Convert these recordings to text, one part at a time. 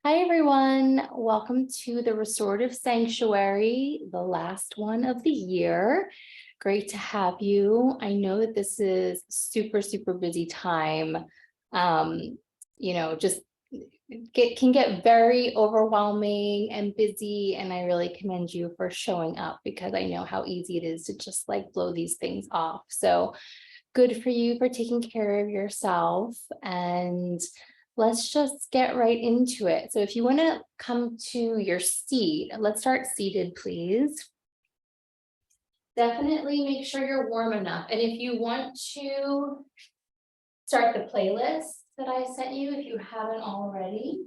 Hi, everyone. Welcome to the Restorative Sanctuary, the last one of the year. Great to have you. I know that this is super, super busy time. Just can get very overwhelming and busy, and I really commend you for showing up because I know how easy it is to just like blow these things off. So good for you for taking care of yourself, and let's just get right into it. So if you want to come to your seat, let's start seated, please. Definitely make sure you're warm enough. And if you want to start the playlist that I sent you, if you haven't already.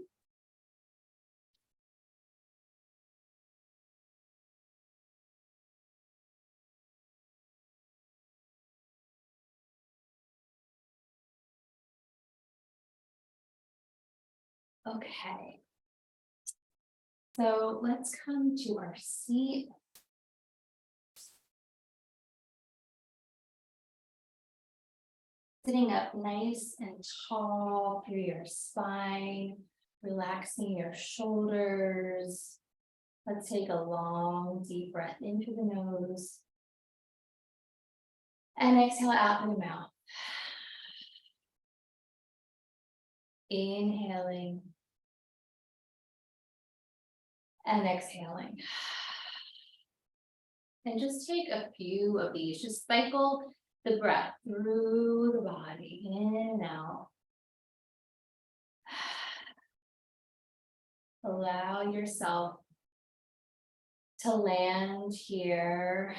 Okay. So let's come to our seat. Sitting up nice and tall through your spine, relaxing your shoulders. Let's take a long, deep breath into the nose and exhale out through the mouth. Inhaling and exhaling. And just take a few of these, just cycle the breath through the body, in and out. Allow yourself to land here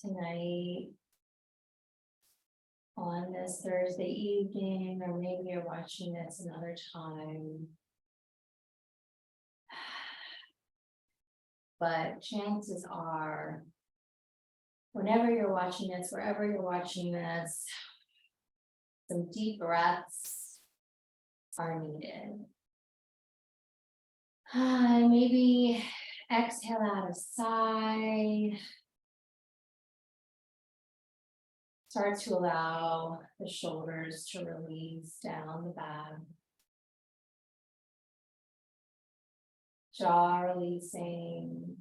tonight on this Thursday evening, or maybe you're watching this another time. But chances are, whenever you're watching this, wherever you're watching this, some deep breaths are needed. And maybe exhale out a sigh. Start to allow the shoulders to release down the back. Jaw releasing.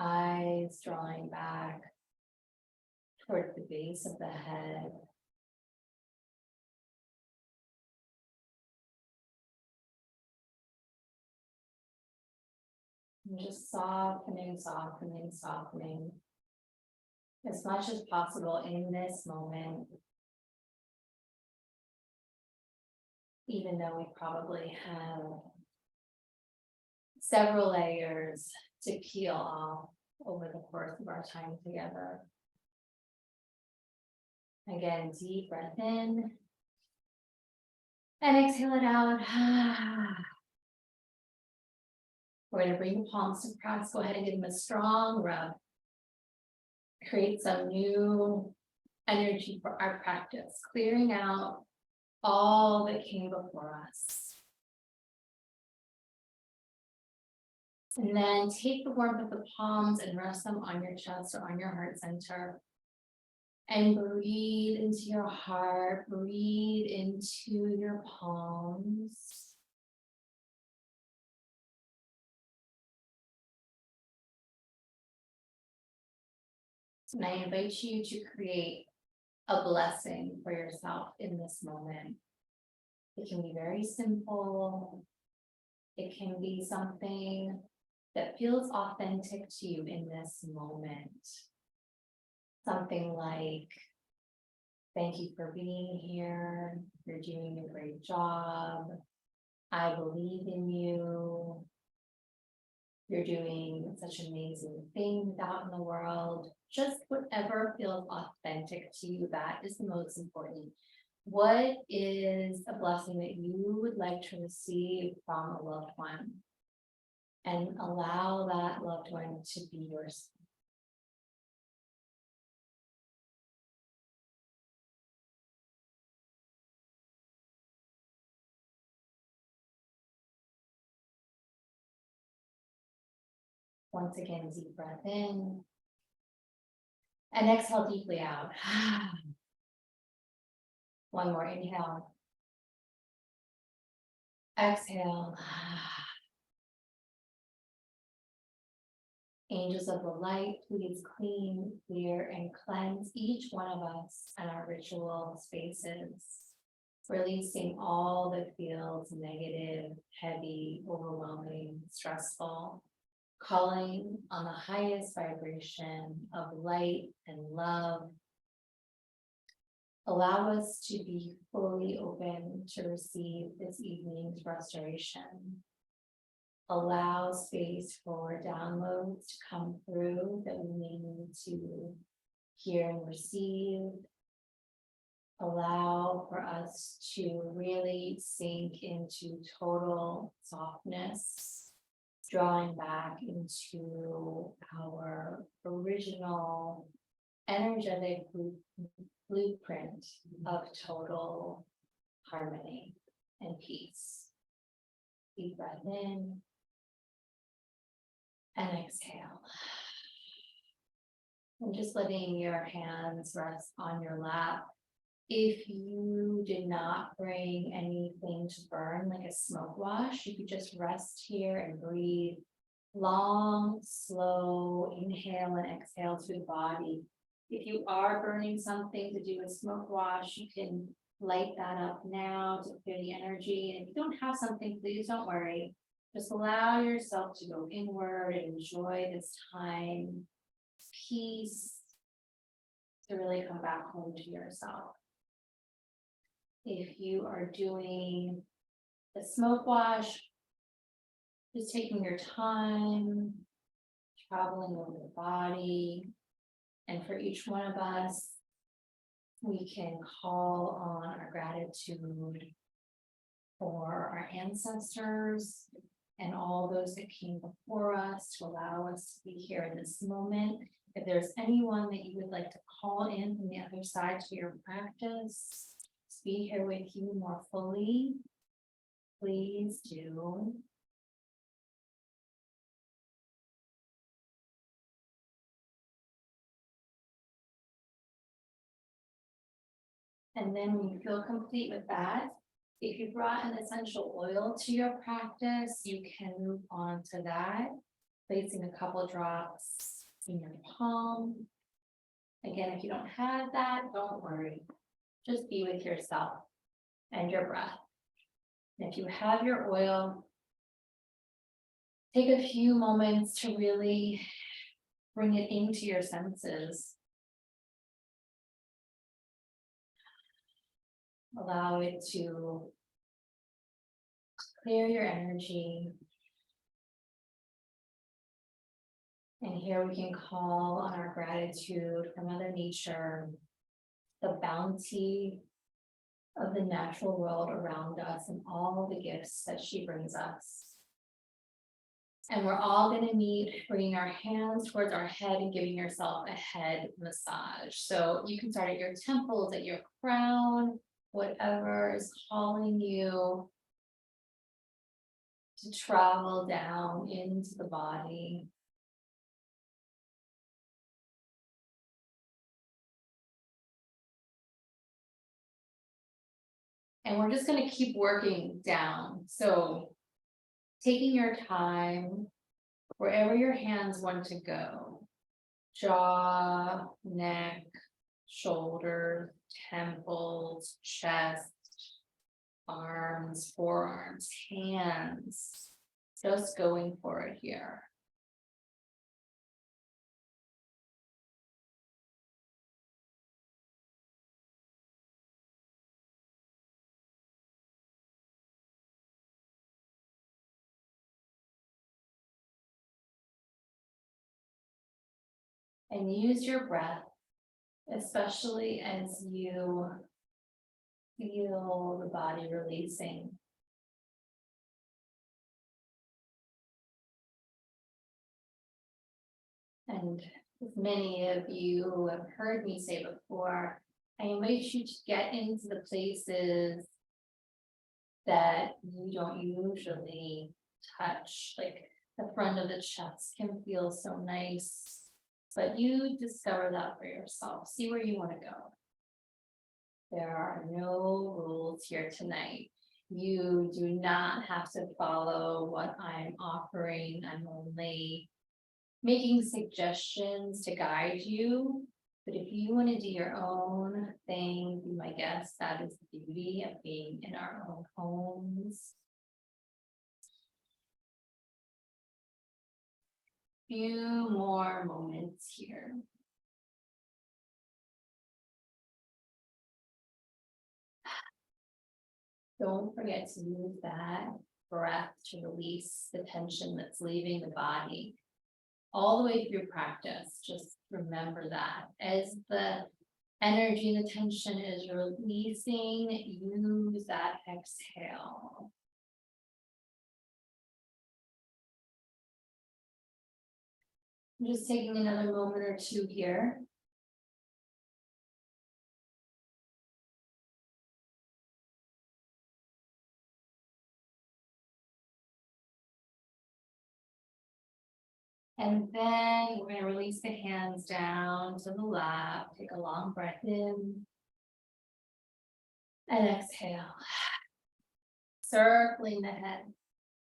Eyes drawing back toward the base of the head. And just softening, softening, softening as much as possible in this moment. Even though we probably have several layers to peel off over the course of our time together. Again, deep breath in and exhale it out. We're going to bring the palms to press. Go ahead and give them a strong rub. Create some new energy for our practice, clearing out all that came before us. And then take the warmth of the palms and rest them on your chest or on your heart center. And breathe into your heart, breathe into your palms. And I invite you to create a blessing for yourself in this moment. It can be very simple. It can be something that feels authentic to you in this moment. Something like, thank you for being here. You're doing a great job. I believe in you. You're doing such amazing things out in the world. Just whatever feels authentic to you, that is the most important. What is a blessing that you would like to receive from a loved one? And allow that loved one to be yours. Once again, deep breath in. And exhale deeply out. One more inhale. Exhale. Angels of the light, please clean, clear, and cleanse each one of us and our ritual spaces, releasing all that feels negative, heavy, overwhelming, stressful, calling on the highest vibration of light and love. Allow us to be fully open to receive this evening's restoration. Allow space for downloads to come through that we may need to hear and receive. Allow for us to really sink into total softness, drawing back into our original energetic blueprint of total harmony and peace. Deep breath in and exhale. And just letting your hands rest on your lap. If you did not bring anything to burn, like a smoke wash, you could just rest here and breathe. Long, slow inhale and exhale through the body. If you are burning something to do with smoke wash, you can light that up now to clear the energy. And if you don't have something, please don't worry. Just allow yourself to go inward and enjoy this time, peace, to really come back home to yourself. If you are doing the smoke wash, just taking your time, traveling over the body. And for each one of us, we can call on our gratitude for our ancestors and all those that came before us to allow us to be here in this moment. If there's anyone that you would like to call in from the other side to your practice, to be here with you more fully, please do. And then when you feel complete with that, if you brought an essential oil to your practice, you can move on to that, placing a couple drops in your palm. Again, if you don't have that, don't worry. Just be with yourself and your breath. And if you have your oil, take a few moments to really bring it into your senses. Allow it to clear your energy. And here we can call on our gratitude for Mother Nature, the bounty of the natural world around us and all the gifts that she brings us. And we're all going to meet bringing our hands towards our head and giving yourself a head massage. So you can start at your temples, at your crown, whatever is calling you to travel down into the body. And we're just going to keep working down. So taking your time, wherever your hands want to go, jaw, neck, shoulders, temples, chest, arms, forearms, hands, just going for it here. And use your breath, especially as you feel the body releasing. And as many of you have heard me say before, I invite you to get into the places that you don't usually touch, like the front of the chest can feel so nice, but you discover that for yourself. See where you want to go. There are no rules here tonight. You do not have to follow what I'm offering. I'm only making suggestions to guide you. But if you want to do your own thing, be my guest. That is the beauty of being in our own homes. Few more moments here. Don't forget to use that breath to release the tension that's leaving the body. All the way through practice, just remember that. As the energy, the tension is releasing, use that exhale. I'm just taking another moment or two here. And then we're going to release the hands down to the lap. Take a long breath in. And exhale. Circling the head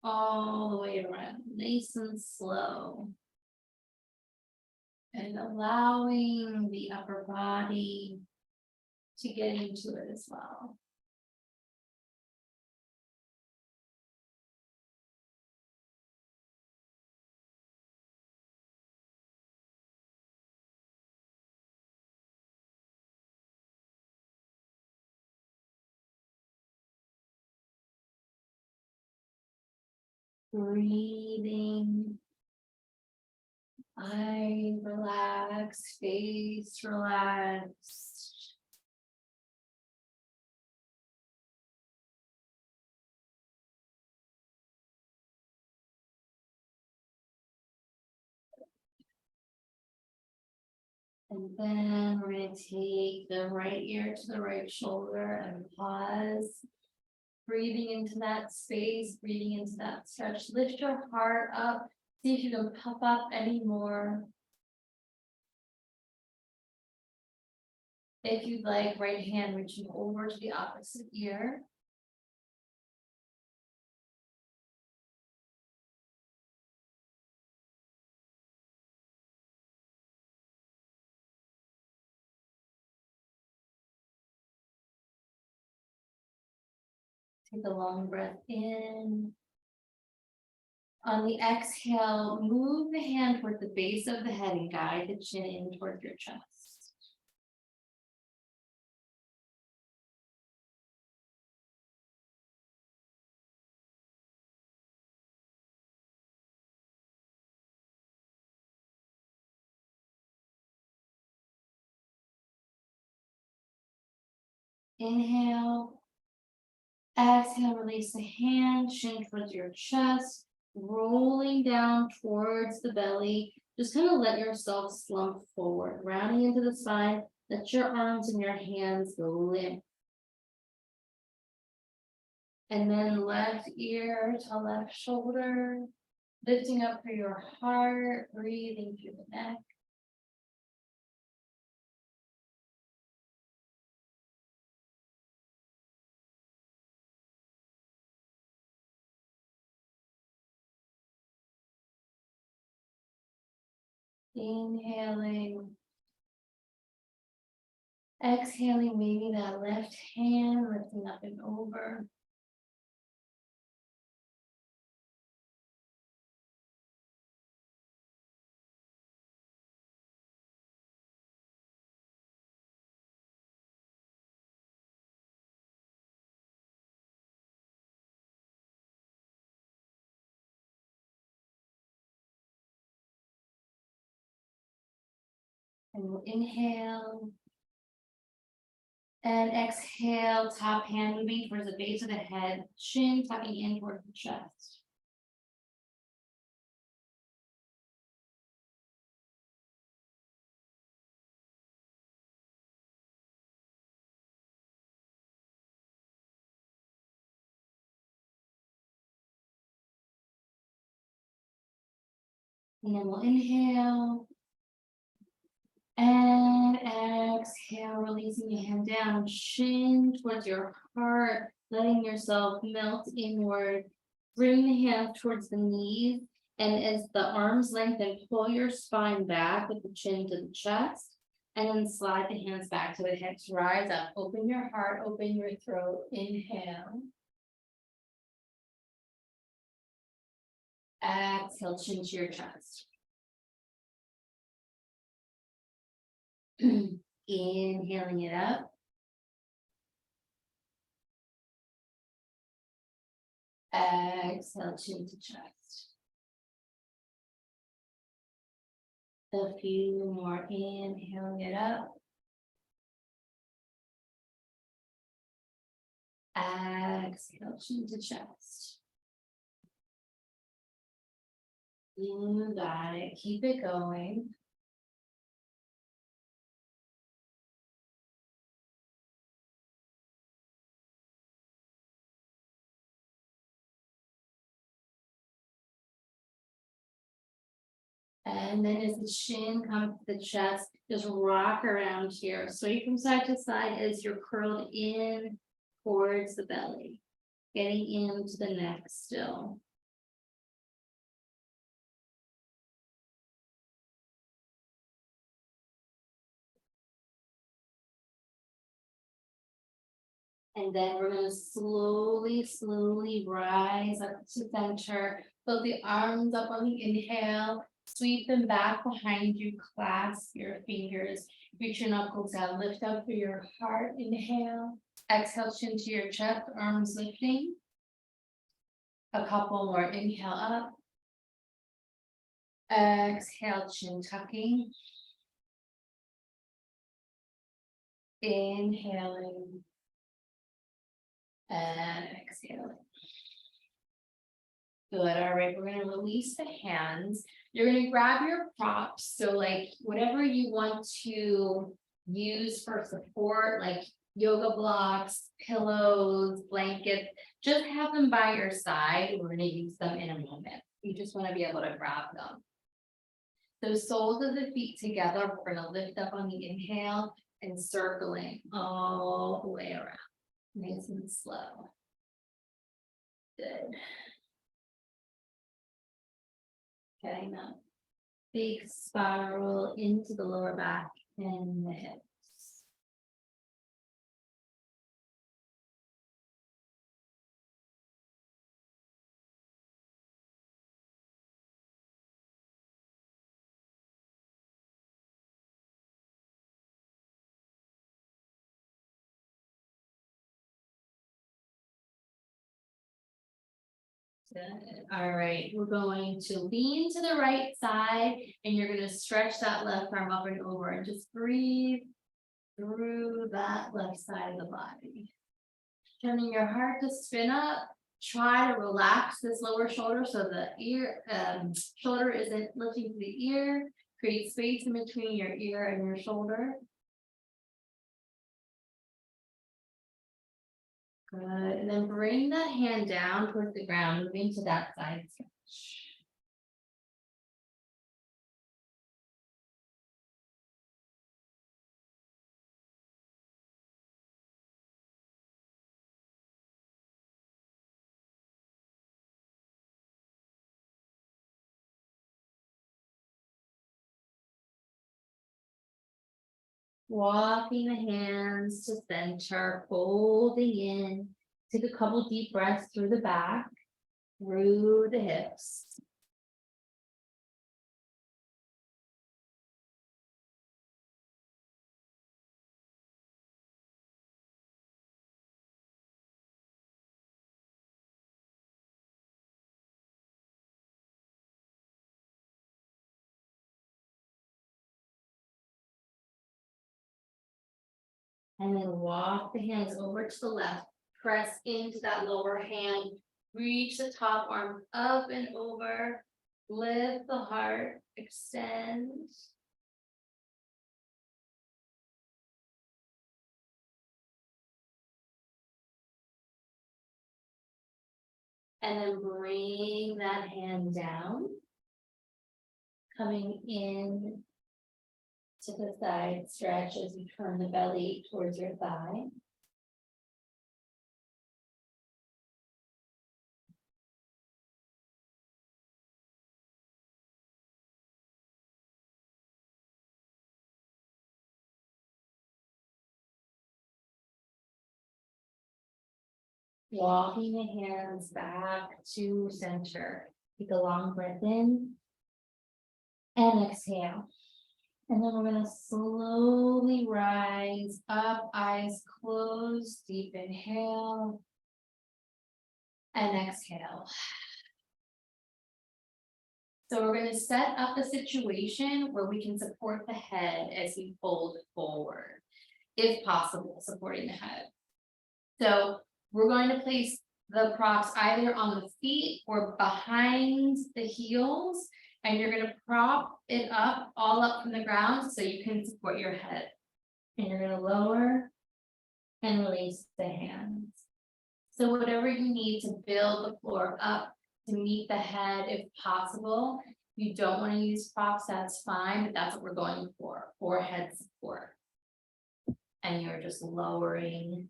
all the way around, nice and slow. And allowing the upper body to get into it as well. Breathing, eyes relaxed, face relaxed. And then we're going to take the right ear to the right shoulder and pause. Breathing into that space, breathing into that stretch. Lift your heart up. See if you can puff up any more. If you'd like, right hand reaching over to the opposite ear. Take a long breath in. On the exhale, move the hand toward the base of the head and guide the chin in towards your chest. Inhale. Exhale, release the hand, chin towards your chest, rolling down towards the belly. Just kind of let yourself slump forward, rounding into the spine. Let your arms and your hands go limp. And then left ear to left shoulder, lifting up through your heart, breathing through the neck. Inhaling. Exhaling, maybe that left hand lifting up and over. And we'll inhale. And exhale, top hand moving towards the base of the head, chin tucking in towards the chest. And then we'll inhale. And exhale, releasing your hand down, chin towards your heart, letting yourself melt inward. Bring the hands towards the knees, and as the arms lengthen, pull your spine back with the chin to the chest, and then slide the hands back to the hips. Rise up, open your heart, open your throat. Inhale. Exhale, chin to your chest. Inhaling it up. Exhale, chin to chest. A few more, inhaling it up. Exhale, chin to chest. You got it, keep it going. And then as the chin comes to the chest, just rock around here. Sway from side to side as you're curled in towards the belly, getting into the neck still. And then we're going to slowly rise up to center. Put the arms up on the inhale. Sweep them back behind you. Clasp your fingers. Reach your knuckles out. Lift up through your heart. Inhale. Exhale, chin to your chest. Arms lifting. A couple more. Inhale up. Exhale, chin tucking. Inhaling. And exhaling. Good. All right, we're going to release the hands. You're going to grab your props. So like whatever you want to use for support, like yoga blocks, pillows, blankets, just have them by your side. We're going to use them in a moment. You just want to be able to grab them. So soles of the feet together, we're going to lift up on the inhale and circling all the way around. Nice and slow. Good. Getting that big spiral into the lower back and the hips. Good. All right, we're going to lean to the right side and you're going to stretch that left arm up and over and just breathe through that left side of the body. Turning your heart to spin up. Try to relax this lower shoulder so the shoulder isn't lifting to the ear. Create space in between your ear and your shoulder. Good, and then bring that hand down towards the ground, moving to that side stretch. Walking the hands to center, folding in. Take a couple deep breaths through the back, through the hips. And then walk the hands over to the left. Press into that lower hand. Reach the top arm up and over. Lift the heart. Extend. And then bring that hand down. Coming in to the side, stretch as you turn the belly towards your thigh. Walking the hands back to center. Take a long breath in and exhale. And then we're going to slowly rise up, eyes closed, deep inhale and exhale. So we're going to set up a situation where we can support the head as we fold forward, if possible, supporting the head. So we're going to place the props either on the feet or behind the heels, and you're going to prop it up, all up from the ground so you can support your head. And you're going to lower and release the hands. So whatever you need to build the floor up to meet the head if possible. If you don't want to use props, that's fine, but that's what we're going for head support. And you're just lowering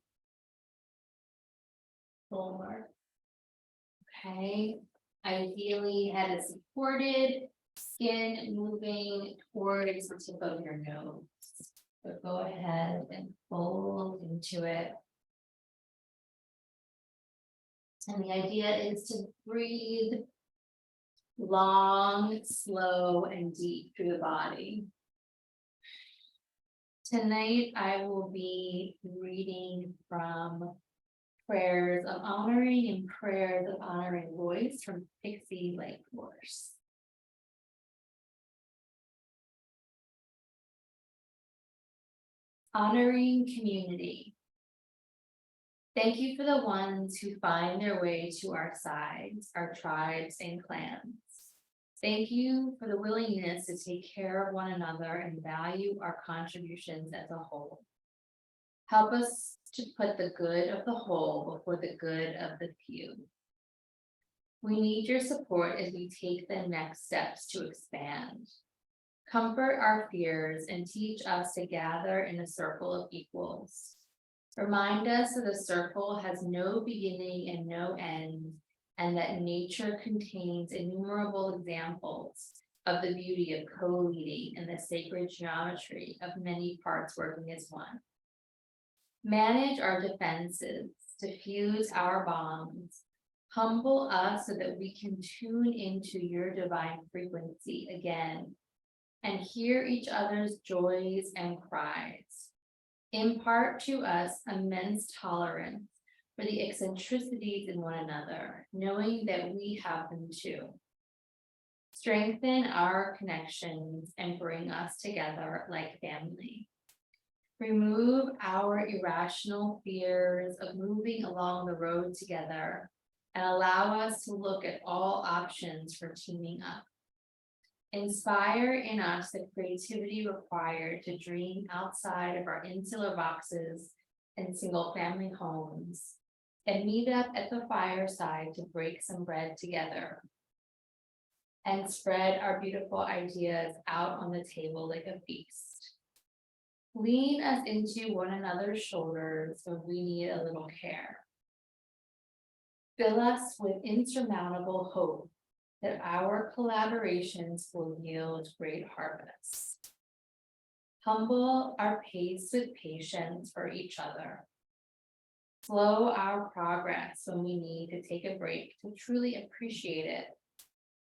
forward. Okay, ideally head is supported, skin moving towards the tip of your nose. So go ahead and fold into it. And the idea is to breathe long, slow, and deep through the body. Tonight, I will be reading from Prayers of Honoring and Prayers of Honoring Voice from Pixie Lake Force. Honoring community. Thank you for the ones who find their way to our sides, our tribes and clans. Thank you for the willingness to take care of one another and value our contributions as a whole. Help us to put the good of the whole before the good of the few. We need your support as we take the next steps to expand. Comfort our fears and teach us to gather in a circle of equals. Remind us that the circle has no beginning and no end, and that nature contains innumerable examples of the beauty of co-leading and the sacred geometry of many parts working as one. Manage our defenses, diffuse our bonds, humble us so that we can tune into your divine frequency again and hear each other's joys and cries. Impart to us immense tolerance for the eccentricities in one another, knowing that we have them too. Strengthen our connections and bring us together like family. Remove our irrational fears of moving along the road together and allow us to look at all options for teaming up. Inspire in us the creativity required to dream outside of our insular boxes and single-family homes, and meet up at the fireside to break some bread together and spread our beautiful ideas out on the table like a feast. Lean us into one another's shoulders when we need a little care. Fill us with insurmountable hope that our collaborations will yield great harvests. Humble our pace with patience for each other. Slow our progress when we need to take a break to truly appreciate it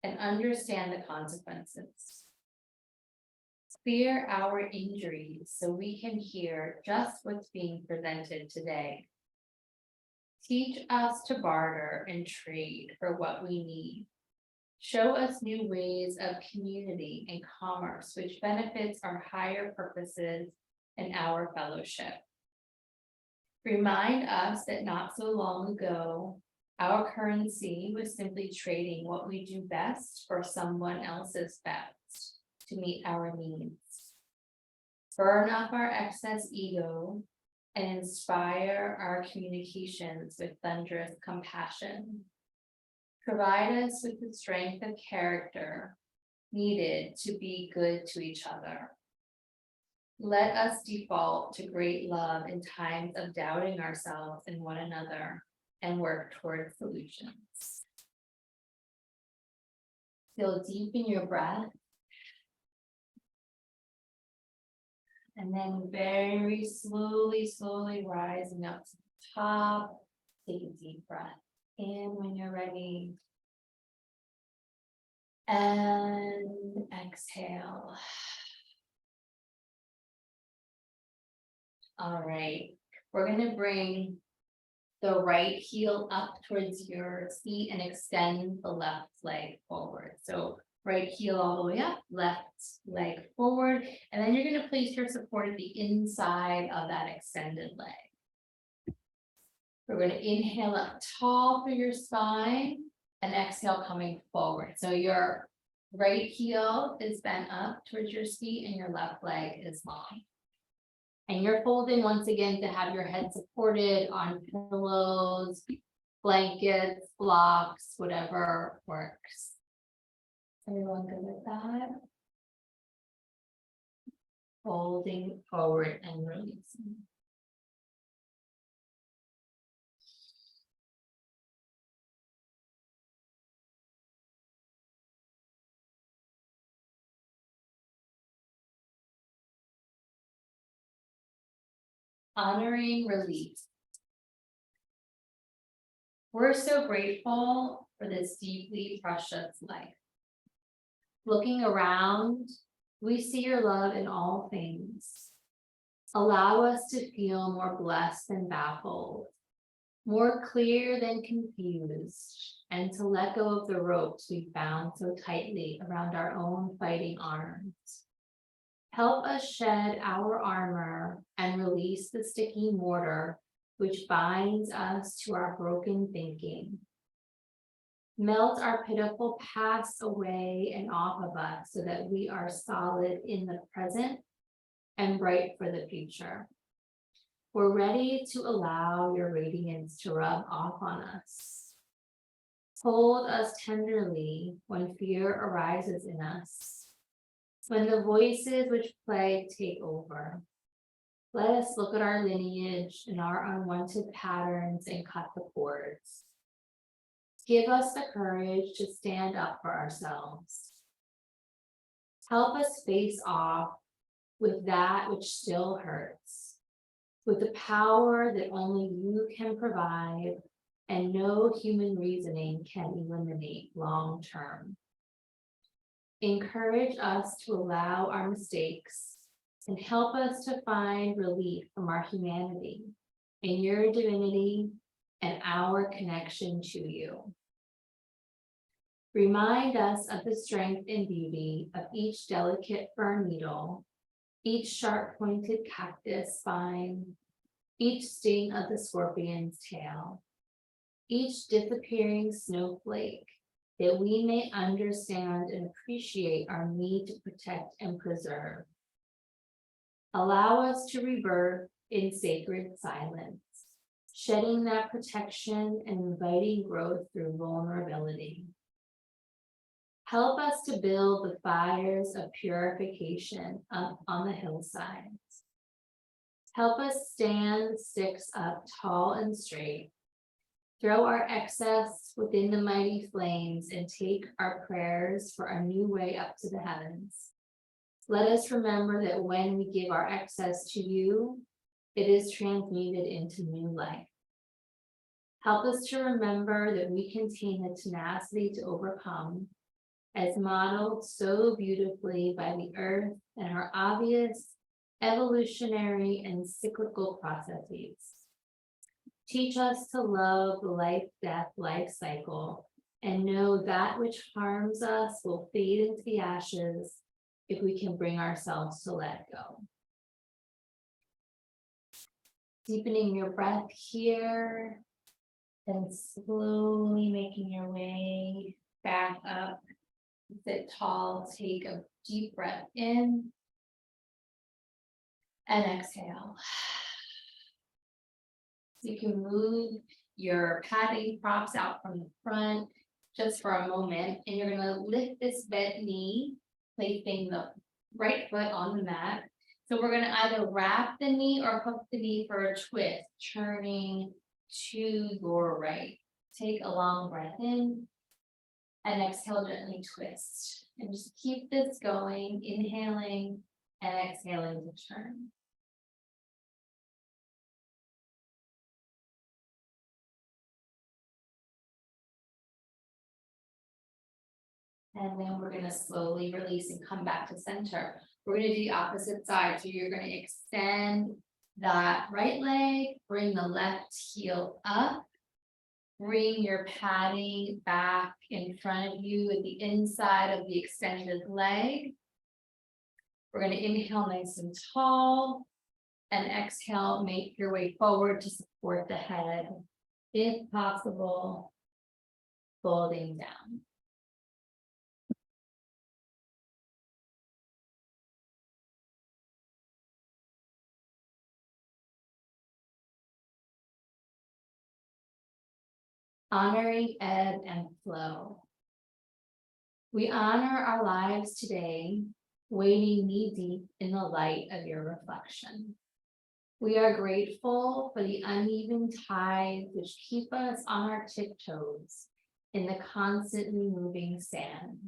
and understand the consequences. Clear our injuries so we can hear just what's being presented today. Teach us to barter and trade for what we need. Show us new ways of community and commerce, which benefits our higher purposes and our fellowship. Remind us that not so long ago, our currency was simply trading what we do best for someone else's best to meet our needs. Burn up our excess ego and inspire our communications with thunderous compassion. Provide us with the strength of character needed to be good to each other. Let us default to great love in times of doubting ourselves and one another and work towards solutions. Feel deep in your breath. And then very slowly rising up to the top. Take a deep breath in when you're ready. And exhale. All right, we're gonna bring the right heel up towards your seat and extend the left leg forward. So right heel all the way up, left leg forward, and then you're gonna place your support at the inside of that extended leg. We're gonna inhale up tall through your spine and exhale coming forward. So your right heel is bent up towards your seat and your left leg is long. And you're folding once again to have your head supported on pillows, blankets, blocks, whatever works. Everyone good with that? Folding forward and releasing. Honoring release. We're so grateful for this deeply precious life. Looking around, we see your love in all things. Allow us to feel more blessed than baffled, more clear than confused, and to let go of the ropes we bound so tightly around our own fighting arms. Help us shed our armor and release the sticky mortar which binds us to our broken thinking. Melt our pitiful past away and off of us so that we are solid in the present and bright for the future. We're ready to allow your radiance to rub off on us. Hold us tenderly when fear arises in us, when the voices which plague take over. Let us look at our lineage and our unwanted patterns and cut the cords. Give us the courage to stand up for ourselves. Help us face off with that which still hurts, with the power that only you can provide and no human reasoning can eliminate long term. Encourage us to allow our mistakes and help us to find relief from our humanity in your divinity and our connection to you. Remind us of the strength and beauty of each delicate fern needle, each sharp-pointed cactus spine, each sting of the scorpion's tail, each disappearing snowflake, that we may understand and appreciate our need to protect and preserve. Allow us to rebirth in sacred silence, shedding that protection and inviting growth through vulnerability. Help us to build the fires of purification up on the hillsides. Help us stand sticks up tall and straight. Throw our excess within the mighty flames and take our prayers for a new way up to the heavens. Let us remember that when we give our excess to you, it is transmuted into new life. Help us to remember that we contain the tenacity to overcome, as modeled so beautifully by the earth and her obvious evolutionary and cyclical processes. Teach us to love the life-death life cycle and know that which harms us will fade into the ashes if we can bring ourselves to let go. Deepening your breath here and slowly making your way back up. Sit tall, take a deep breath in and exhale. You can move your padding props out from the front just for a moment, and you're going to lift this bent knee, placing the right foot on the mat. So we're gonna either wrap the knee or hook the knee for a twist, turning to your right. Take a long breath in and exhale, gently twist. And just keep this going, inhaling and exhaling to turn. And then we're gonna slowly release and come back to center. We're gonna do the opposite side. So you're gonna extend that right leg, bring the left heel up. Bring your padding back in front of you at the inside of the extended leg. We're gonna inhale nice and tall. And exhale, make your way forward to support the head. If possible, folding down. Honoring ebb and flow. We honor our lives today, wading knee deep in the light of your reflection. We are grateful for the uneven tides which keep us on our tiptoes in the constantly moving sand.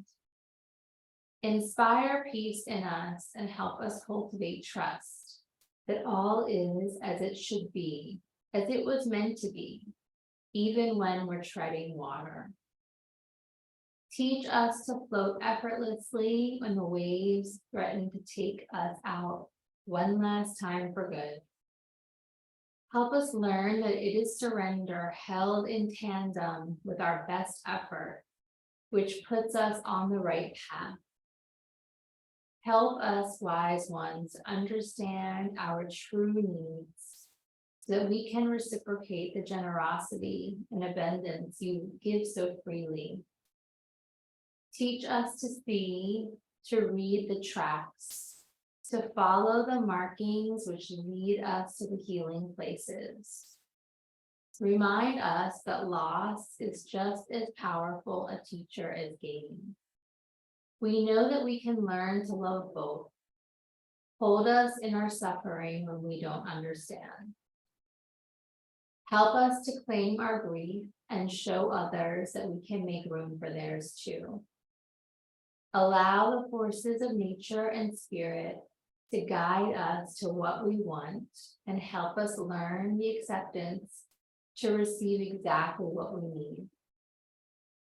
Inspire peace in us and help us cultivate trust that all is as it should be, as it was meant to be, even when we're treading water. Teach us to float effortlessly when the waves threaten to take us out one last time for good. Help us learn that it is surrender held in tandem with our best effort, which puts us on the right path. Help us, wise ones, understand our true needs so that we can reciprocate the generosity and abundance you give so freely. Teach us to see, to read the tracks, to follow the markings which lead us to the healing places. Remind us that loss is just as powerful a teacher as gain. We know that we can learn to love both. Hold us in our suffering when we don't understand. Help us to claim our grief and show others that we can make room for theirs too. Allow the forces of nature and spirit to guide us to what we want and help us learn the acceptance to receive exactly what we need.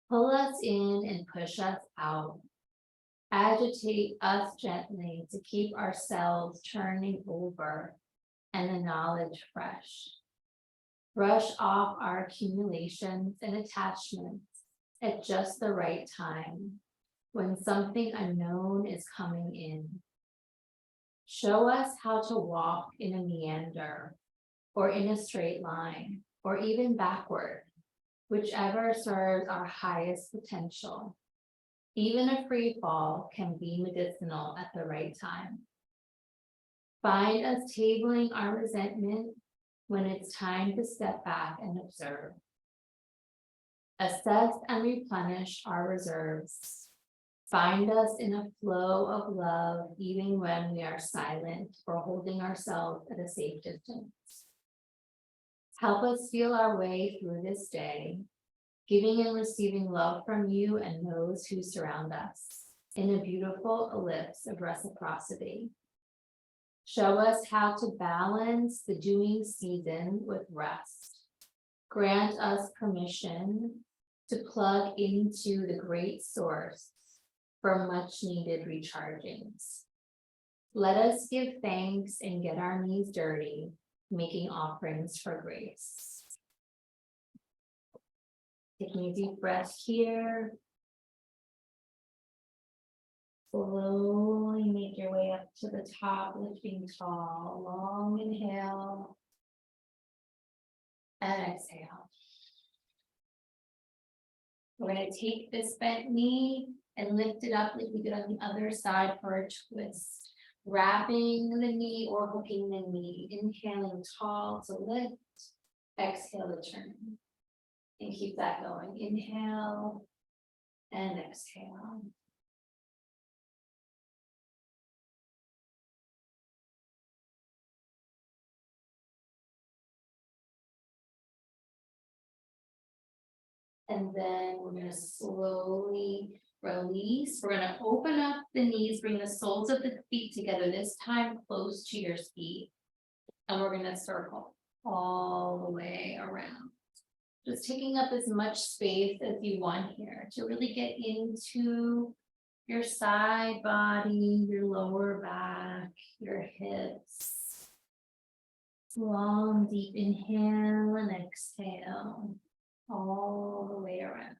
Pull us in and push us out. Agitate us gently to keep ourselves turning over and the knowledge fresh. Brush off our accumulations and attachments at just the right time when something unknown is coming in. Show us how to walk in a meander or in a straight line or even backward, whichever serves our highest potential. Even a free fall can be medicinal at the right time. Find us tabling our resentment when it's time to step back and observe. Assess and replenish our reserves. Find us in a flow of love even when we are silent or holding ourselves at a safe distance. Help us feel our way through this day, giving and receiving love from you and those who surround us in a beautiful ellipse of reciprocity. Show us how to balance the doing season with rest. Grant us permission to plug into the great source for much needed rechargings. Let us give thanks and get our knees dirty, making offerings for grace. Taking a deep breath here. Slowly make your way up to the top, lifting tall. Long inhale and exhale. We're going to take this bent knee and lift it up like we did on the other side for a twist. Wrapping the knee or hooking the knee. Inhaling tall to lift. Exhale to turn. And keep that going. Inhale and exhale. And then we're gonna slowly release. We're gonna open up the knees, bring the soles of the feet together, this time close to your feet. And we're gonna circle all the way around. Just taking up as much space as you want here to really get into your side body, your lower back, your hips. Long, deep inhale and exhale all the way around.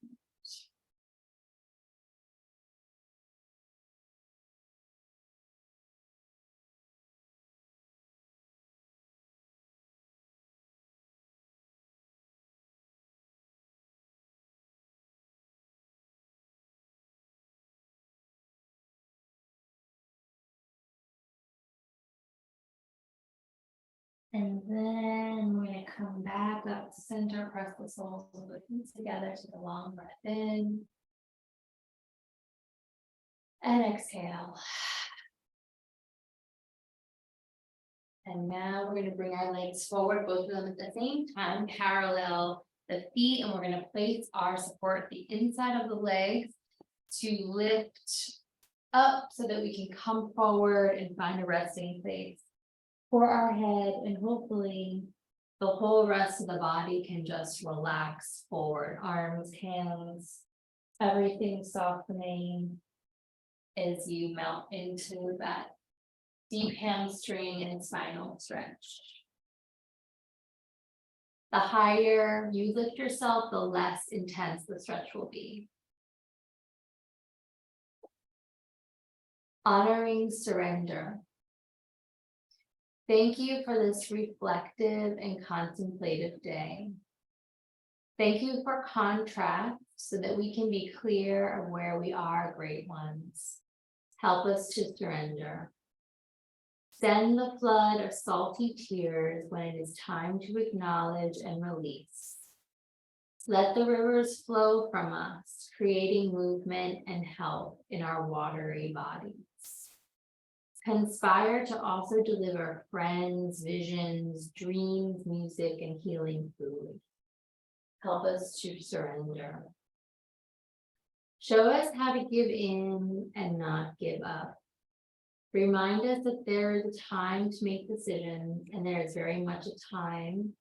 And then we're going to come back up to center, press the soles of the feet together, take a long breath in. And exhale. And now we're going to bring our legs forward, both of them at the same time, parallel the feet, and we're going to place our support at the inside of the legs to lift up so that we can come forward and find a resting place for our head, and hopefully the whole rest of the body can just relax forward, arms, hands, everything softening as you melt into that deep hamstring and spinal stretch. The higher you lift yourself, the less intense the stretch will be. Honoring surrender. Thank you for this reflective and contemplative day. Thank you for contrast so that we can be clear of where we are, great ones. Help us to surrender. Send the flood of salty tears when it is time to acknowledge and release. Let the rivers flow from us, creating movement and health in our watery bodies. Conspire to also deliver friends, visions, dreams, music, and healing food. Help us to surrender. Show us how to give in and not give up. Remind us that there is a time to make decisions, and there is very much a time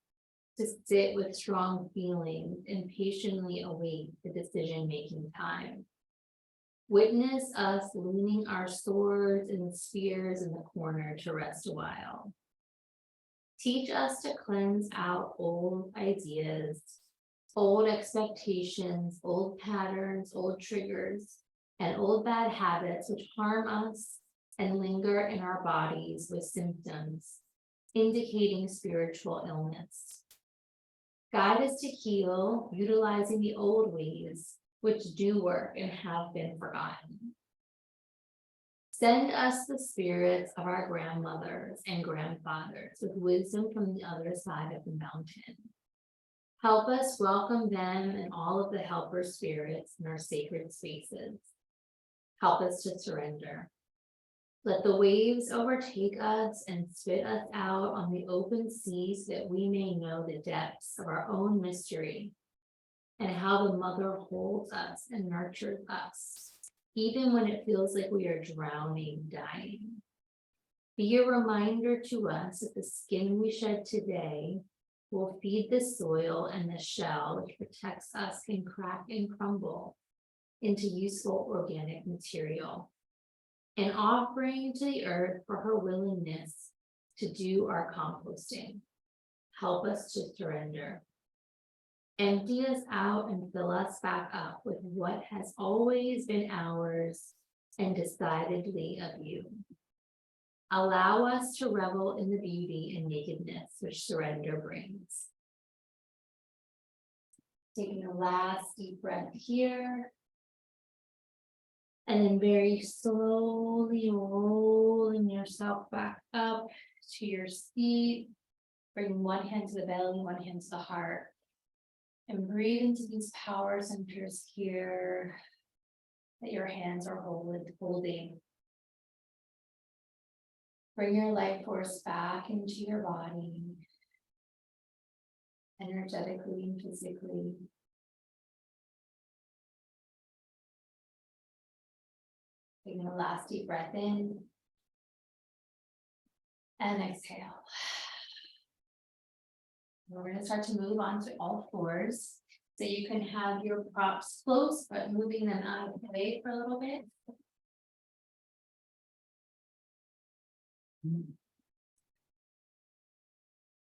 to sit with strong feelings and patiently await the decision-making time. Witness us leaning our swords and spears in the corner to rest a while. Teach us to cleanse out old ideas, old expectations, old patterns, old triggers, and old bad habits which harm us and linger in our bodies with symptoms indicating spiritual illness. Guide us to heal, utilizing the old ways which do work and have been forgotten. Send us the spirits of our grandmothers and grandfathers with wisdom from the other side of the mountain. Help us welcome them and all of the helper spirits in our sacred spaces. Help us to surrender. Let the waves overtake us and spit us out on the open sea so that we may know the depths of our own mystery and how the mother holds us and nurtures us, even when it feels like we are drowning, dying. Be a reminder to us that the skin we shed today will feed the soil, and the shell which protects us can crack and crumble into useful organic material. An offering to the earth for her willingness to do our composting. Help us to surrender. Empty us out and fill us back up with what has always been ours and decidedly of you. Allow us to revel in the beauty and nakedness which surrender brings. Taking a last deep breath here. And then very slowly rolling yourself back up to your seat. Bring one hand to the belly, one hand to the heart. And breathe into these power centers here that your hands are holding. Bring your life force back into your body, energetically and physically. Taking a last deep breath in. And exhale. We're going to start to move on to all fours. So you can have your props close, but moving them out of the way for a little bit.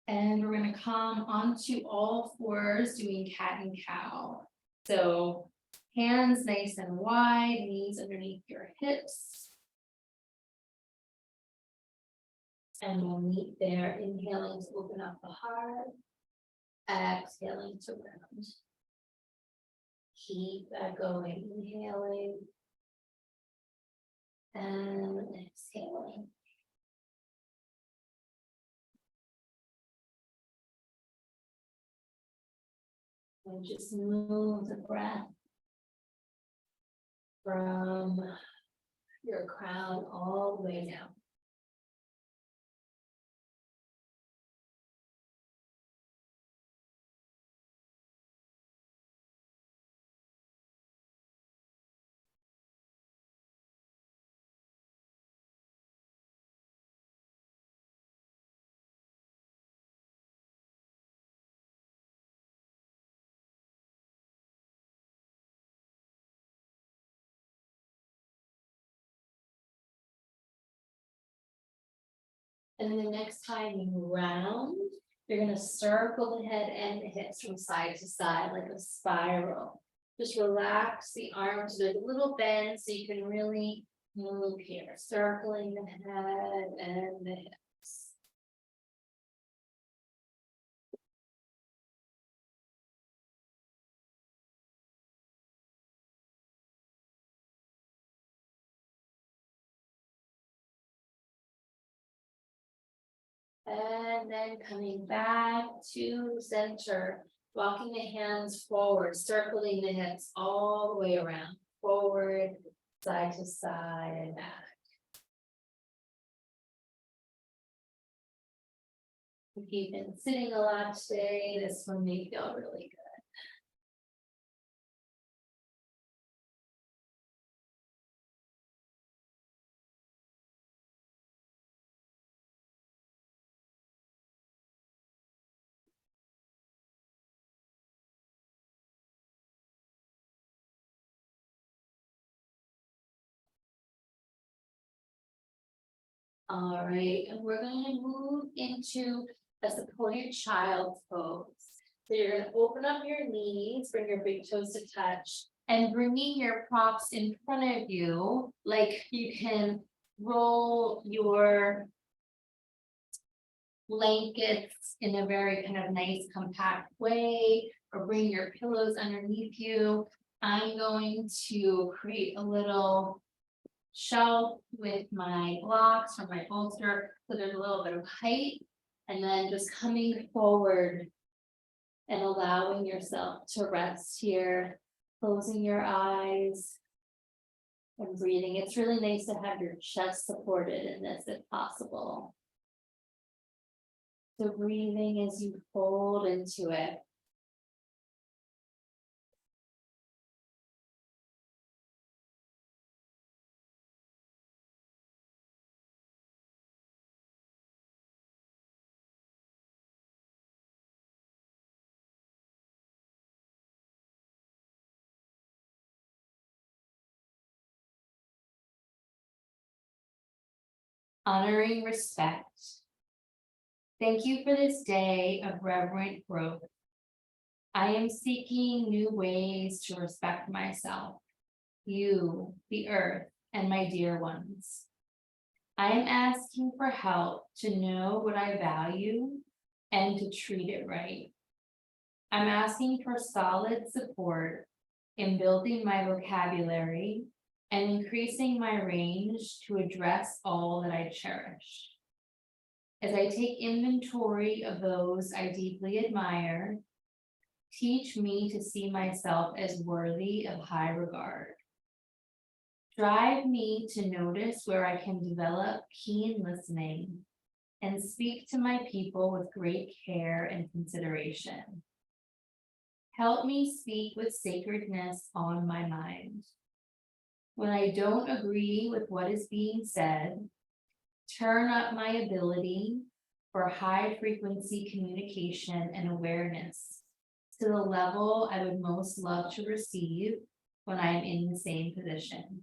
And we're going to come onto all fours doing cat and cow. So hands nice and wide, knees underneath your hips. And we'll meet there, inhaling to open up the heart, exhaling to round. Keep that going, inhaling and exhaling. And just move the breath from your crown all the way down. And then the next time you round, you're going to circle the head and the hips from side to side like a spiral. Just relax the arms. There's a little bend so you can really move here, circling the head and the hips. And then coming back to center, walking the hands forward, circling the hips all the way around, forward, side to side, and back. If you've been sitting a lot today, this one may feel really good. All right, and we're going to move into a supported child's pose. So you're going to open up your knees, bring your big toes to touch, and bringing your props in front of you, like you can roll your blankets in a very kind of nice compact way, or bring your pillows underneath you. I'm going to create a little shelf with my blocks or my bolster, so there's a little bit of height, and then just coming forward and allowing yourself to rest here, closing your eyes and breathing. It's really nice to have your chest supported in this if possible. So breathing as you fold into it. Honoring respect. Thank you for this day of reverent growth. I am seeking new ways to respect myself, you, the earth, and my dear ones. I am asking for help to know what I value and to treat it right. I'm asking for solid support in building my vocabulary and increasing my range to address all that I cherish. As I take inventory of those I deeply admire, teach me to see myself as worthy of high regard. Drive me to notice where I can develop keen listening and speak to my people with great care and consideration. Help me speak with sacredness on my mind. When I don't agree with what is being said, turn up my ability for high frequency communication and awareness to the level I would most love to receive when I am in the same position.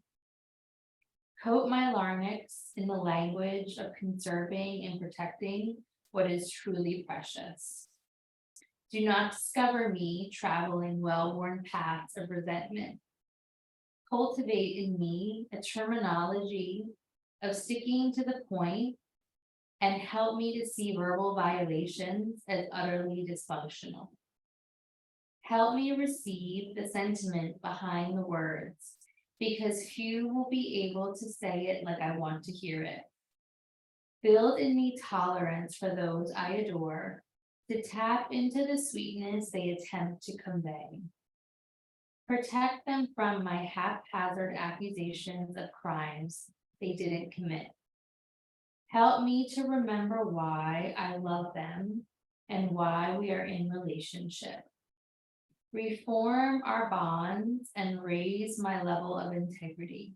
Coat my larynx in the language of conserving and protecting what is truly precious. Do not discover me traveling well-worn paths of resentment. Cultivate in me a terminology of sticking to the point and help me to see verbal violations as utterly dysfunctional. Help me receive the sentiment behind the words, because few will be able to say it like I want to hear it. Build in me tolerance for those I adore, to tap into the sweetness they attempt to convey. Protect them from my haphazard accusations of crimes they didn't commit. Help me to remember why I love them and why we are in relationship. Reform our bonds and raise my level of integrity.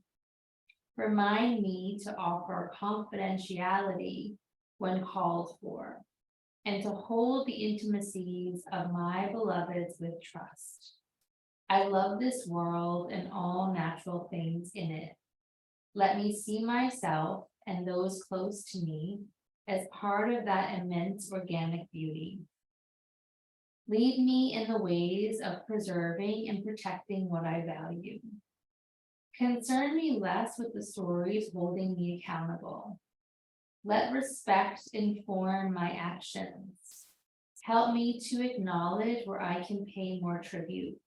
Remind me to offer confidentiality when called for, and to hold the intimacies of my beloveds with trust. I love this world and all natural things in it. Let me see myself and those close to me as part of that immense organic beauty. Lead me in the ways of preserving and protecting what I value. Concern me less with the stories holding me accountable. Let respect inform my actions. Help me to acknowledge where I can pay more tribute.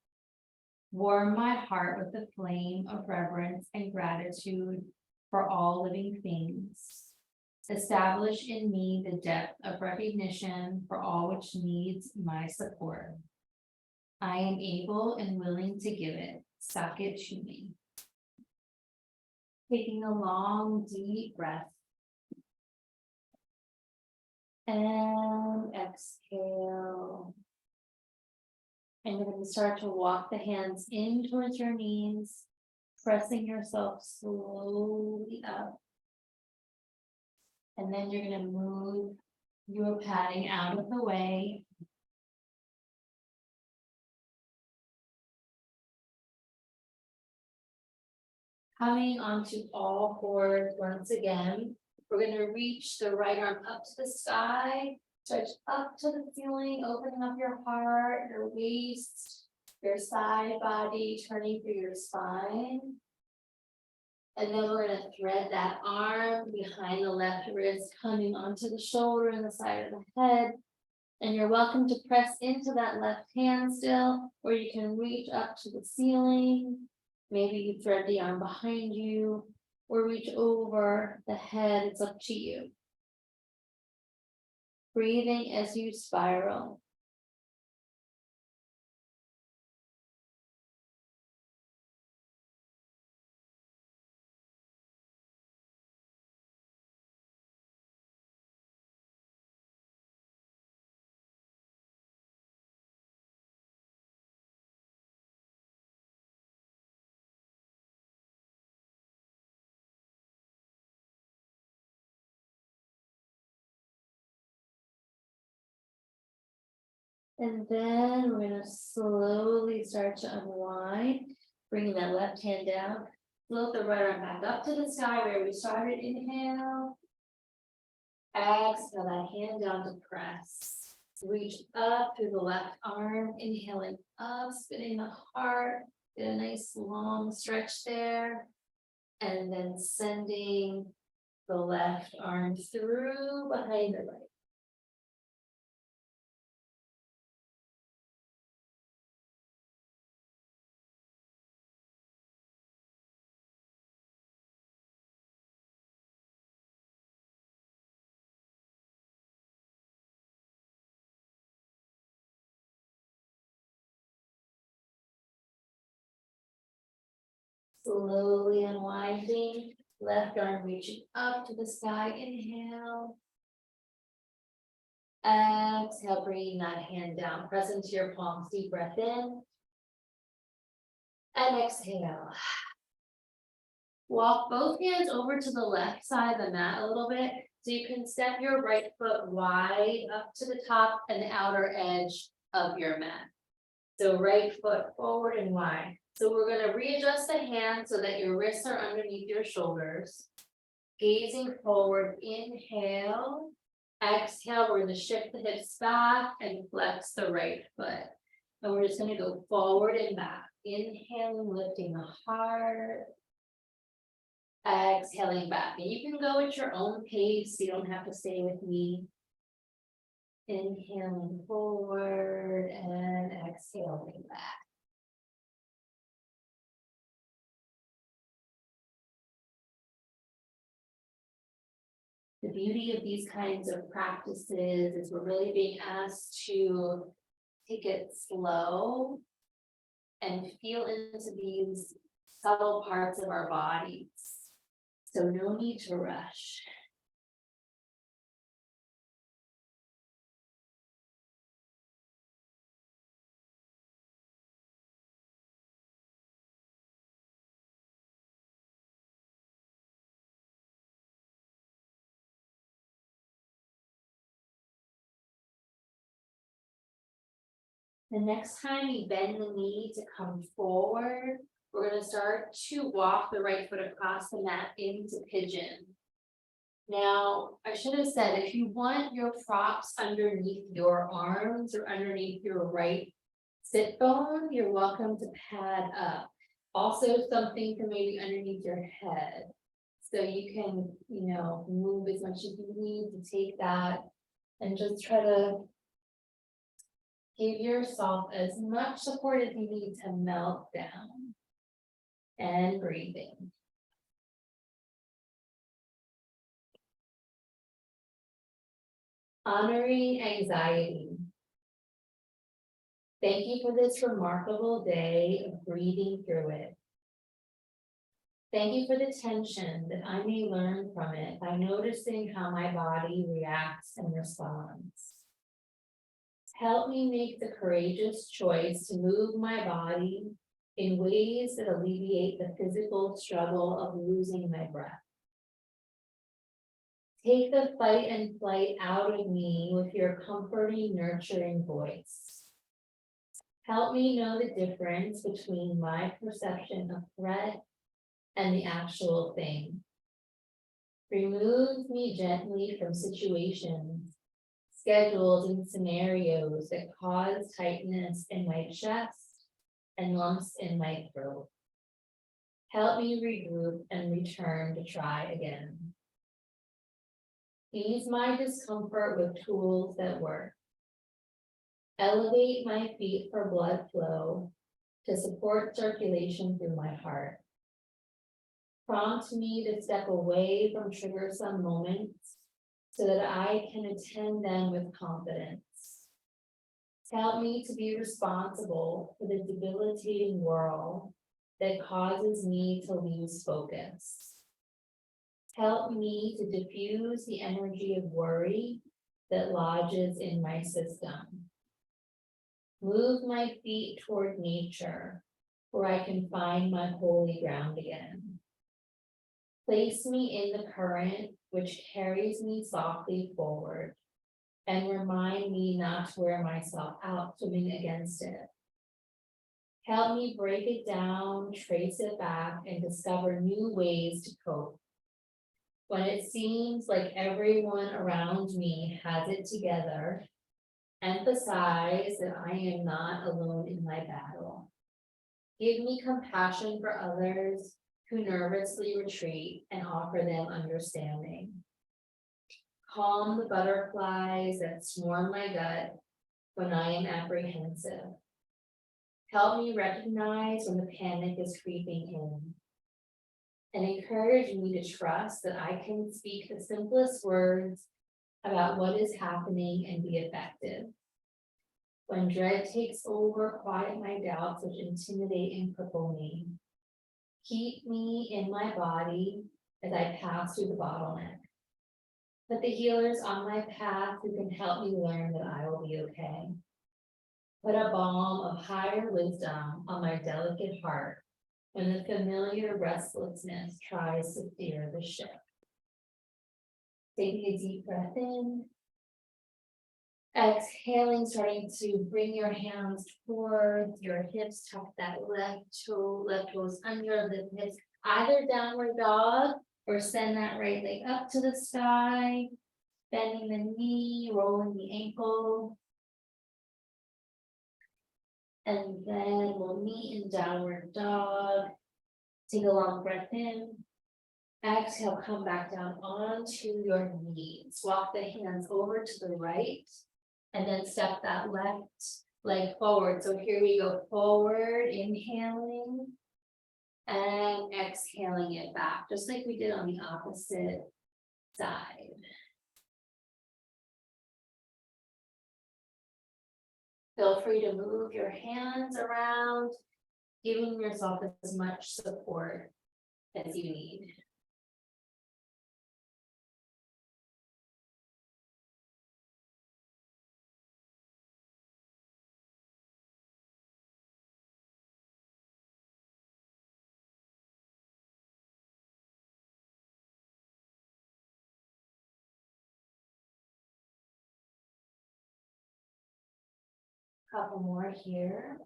Warm my heart with the flame of reverence and gratitude for all living things. Establish in me the depth of recognition for all which needs my support. I am able and willing to give it. Suck it to me. Taking a long, deep breath. And exhale. And you're going to start to walk the hands in towards your knees, pressing yourself slowly up. And then you're going to move your padding out of the way. Coming onto all fours once again. We're going to reach the right arm up to the sky, stretch up to the ceiling, opening up your heart, your waist, your side body, turning through your spine. And then we're going to thread that arm behind the left wrist, coming onto the shoulder and the side of the head. And you're welcome to press into that left hand still, or you can reach up to the ceiling. Maybe you thread the arm behind you, or reach over the head. It's up to you. Breathing as you spiral. And then we're going to slowly start to unwind, bringing that left hand down. Float the right arm back up to the sky where we started. Inhale. Exhale that hand down to press. Reach up through the left arm, inhaling up, spinning the heart. Get a nice long stretch there. And then sending the left arm through behind the right. Slowly unwinding, left arm reaching up to the sky. Inhale. Exhale, bringing that hand down. Press into your palms. Deep breath in. And exhale. Walk both hands over to the left side of the mat a little bit, so you can step your right foot wide up to the top and the outer edge of your mat. So right foot forward and wide. So we're gonna readjust the hands so that your wrists are underneath your shoulders. Gazing forward, inhale. Exhale, we're gonna shift the hips back and flex the right foot. And we're just gonna go forward and back. Inhaling, lifting the heart. Exhaling back. And you can go at your own pace. You don't have to stay with me. Inhaling forward and exhaling back. The beauty of these kinds of practices is we're really being asked to take it slow and feel into these subtle parts of our bodies. So no need to rush. The next time you bend the knee to come forward, we're going to start to walk the right foot across the mat into pigeon. Now, I should have said, if you want your props underneath your arms or underneath your right sit bone, you're welcome to pad up. Also something for maybe underneath your head. So you can, move as much as you need to take that and just try to give yourself as much support as you need to melt down. And breathing. Honoring anxiety. Thank you for this remarkable day of breathing through it. Thank you for the tension that I may learn from it by noticing how my body reacts and responds. Help me make the courageous choice to move my body in ways that alleviate the physical struggle of losing my breath. Take the fight and flight out of me with your comforting, nurturing voice. Help me know the difference between my perception of threat and the actual thing. Remove me gently from situations, schedules, and scenarios that cause tightness in my chest and lumps in my throat. Help me regroup and return to try again. Ease my discomfort with tools that work. Elevate my feet for blood flow to support circulation through my heart. Prompt me to step away from triggersome moments so that I can attend them with confidence. Help me to be responsible for the debilitating whirl that causes me to lose focus. Help me to diffuse the energy of worry that lodges in my system. Move my feet toward nature, where I can find my holy ground again. Place me in the current which carries me softly forward, and remind me not to wear myself out swimming against it. Help me break it down, trace it back, and discover new ways to cope. When it seems like everyone around me has it together, emphasize that I am not alone in my battle. Give me compassion for others who nervously retreat and offer them understanding. Calm the butterflies that swarm my gut when I am apprehensive. Help me recognize when the panic is creeping in, and encourage me to trust that I can speak the simplest words about what is happening and be effective. When dread takes over, quiet my doubts which intimidate and cripple me. Keep me in my body as I pass through the bottleneck. Put the healers on my path who can help me learn that I will be okay. Put a balm of higher wisdom on my delicate heart when the familiar restlessness tries to steer the ship. Taking a deep breath in. Exhaling, starting to bring your hands towards your hips, tuck that left toes under the hips, either downward dog or send that right leg up to the sky, bending the knee, rolling the ankle. And then we'll meet in downward dog. Take a long breath in. Exhale, come back down onto your knees. Walk the hands over to the right. And then step that left leg forward. So here we go, forward, inhaling. And exhaling it back, just like we did on the opposite side. Feel free to move your hands around, giving yourself as much support as you need. Couple more here.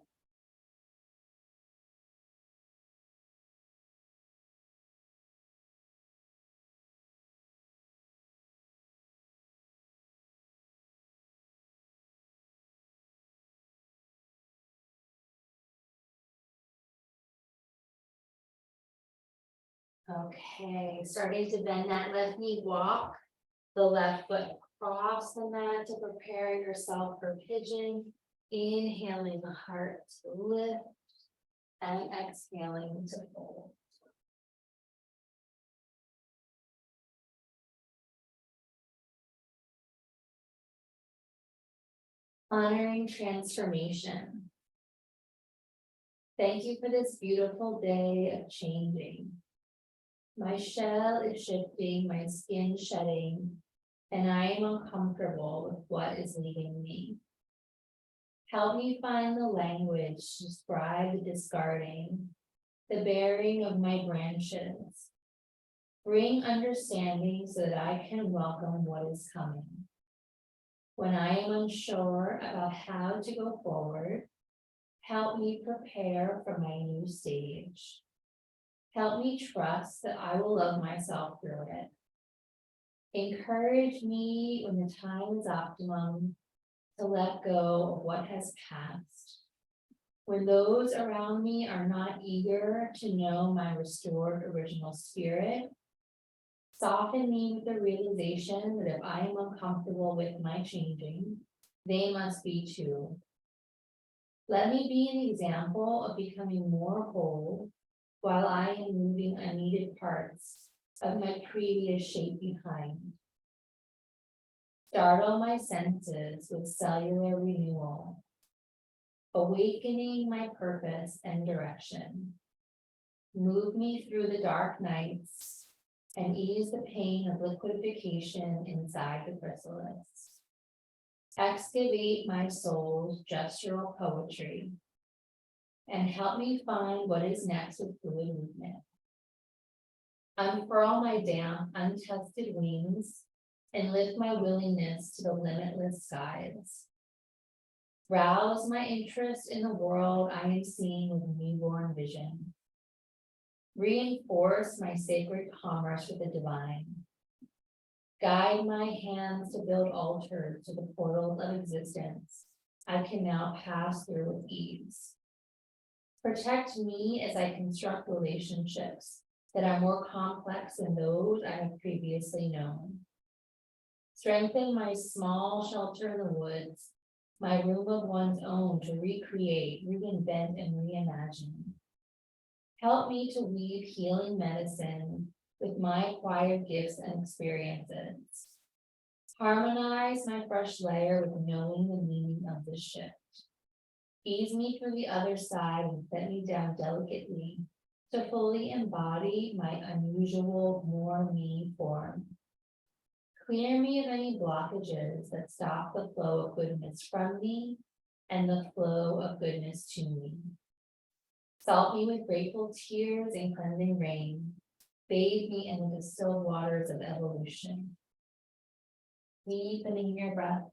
Okay, starting to bend that left knee, walk the left foot across the mat to prepare yourself for pigeon. Inhaling the heart to lift and exhaling to fold. Honoring transformation. Thank you for this beautiful day of changing. My shell is shifting, my skin shedding, and I am uncomfortable with what is leaving me. Help me find the language to describe the discarding, the bearing of my branches. Bring understanding so that I can welcome what is coming. When I am unsure about how to go forward, help me prepare for my new stage. Help me trust that I will love myself through it. Encourage me when the time is optimum to let go of what has passed. When those around me are not eager to know my restored original spirit, soften me with the realization that if I am uncomfortable with my changing, they must be too. Let me be an example of becoming more whole while I am moving unneeded parts of my previous shape behind. Startle my senses with cellular renewal, awakening my purpose and direction. Move me through the dark nights and ease the pain of liquefaction inside the chrysalis. Excavate my soul's gestural poetry and help me find what is next with fluid movement. Unfurl my damp, untested wings and lift my willingness to the limitless skies. Rouse my interest in the world I am seeing with newborn vision. Reinforce my sacred commerce with the divine. Guide my hands to build altars to the portals of existence I can now pass through with ease. Protect me as I construct relationships that are more complex than those I have previously known. Strengthen my small shelter in the woods, my room of one's own to recreate, reinvent, and reimagine. Help me to weave healing medicine with my acquired gifts and experiences. Harmonize my fresh layer with knowing the meaning of this shift. Ease me through the other side and set me down delicately to fully embody my unusual, more me form. Clear me of any blockages that stop the flow of goodness from me and the flow of goodness to me. Salt me with grateful tears and cleansing rain. Bathe me in the still waters of evolution. Deepening your breath.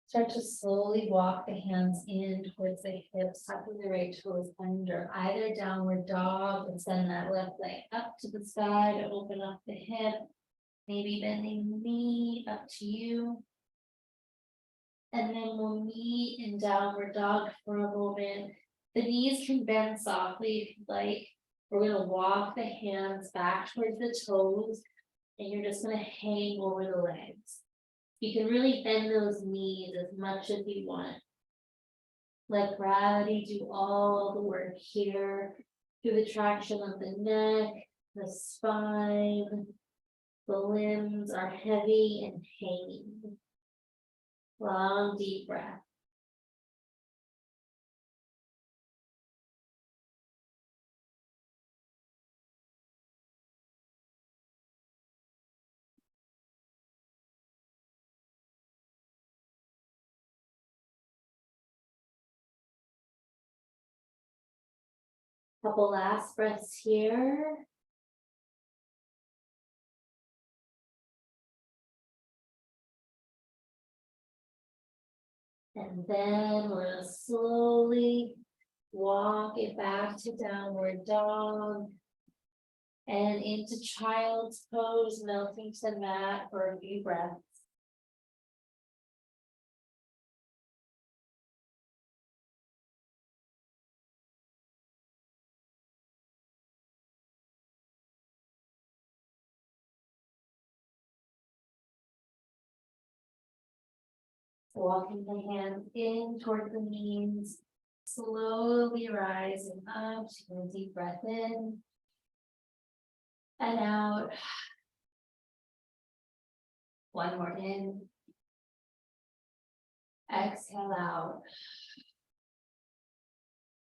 Start to slowly walk the hands in towards the hips, tucking the right toes under either downward dog, and send that left leg up to the side, open up the hip, maybe bending the knee, up to you. And then we'll meet in downward dog for a moment. The knees can bend softly if you'd like. We're gonna walk the hands back towards the toes, and you're just gonna hang over the legs. You can really bend those knees as much as you want. Let gravity do all the work here through the traction of the neck, the spine. The limbs are heavy and hanging. Long, deep breath. Couple last breaths here. And then we're gonna slowly walk it back to downward dog. And into child's pose, melting to the mat for a few breaths. Walking the hands in toward the knees, slowly rising up, taking a deep breath in and out. One more in. Exhale out.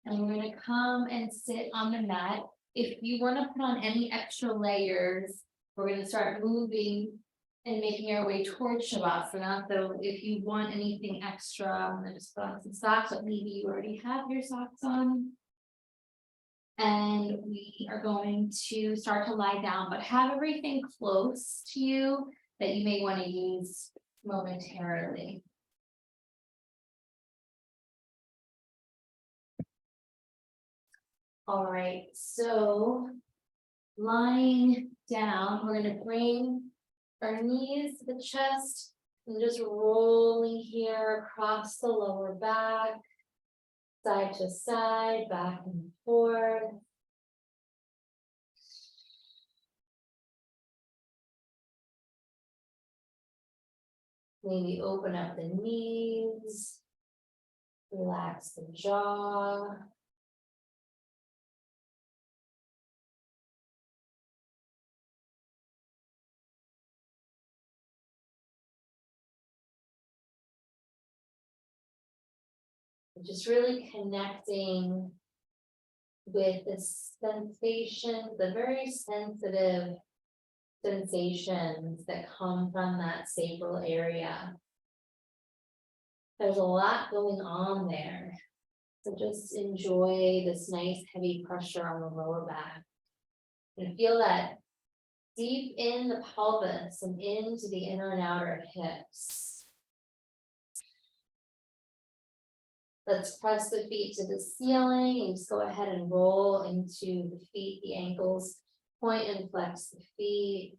And we're gonna come and sit on the mat. If you want to put on any extra layers, we're gonna start moving and making our way towards Shavasana. So if you want anything extra, I'm gonna just put on some socks, but maybe you already have your socks on. And we are going to start to lie down, but have everything close to you that you may want to use momentarily. All right, so lying down, we're gonna bring our knees to the chest and just rolling here across the lower back, side to side, back and forth. Maybe open up the knees, relax the jaw. Just really connecting with the sensation, the very sensitive sensations that come from that sacral area. There's a lot going on there. So just enjoy this nice heavy pressure on the lower back. And feel that deep in the pelvis and into the inner and outer hips. Let's press the feet to the ceiling and just go ahead and roll into the feet, the ankles, point and flex the feet.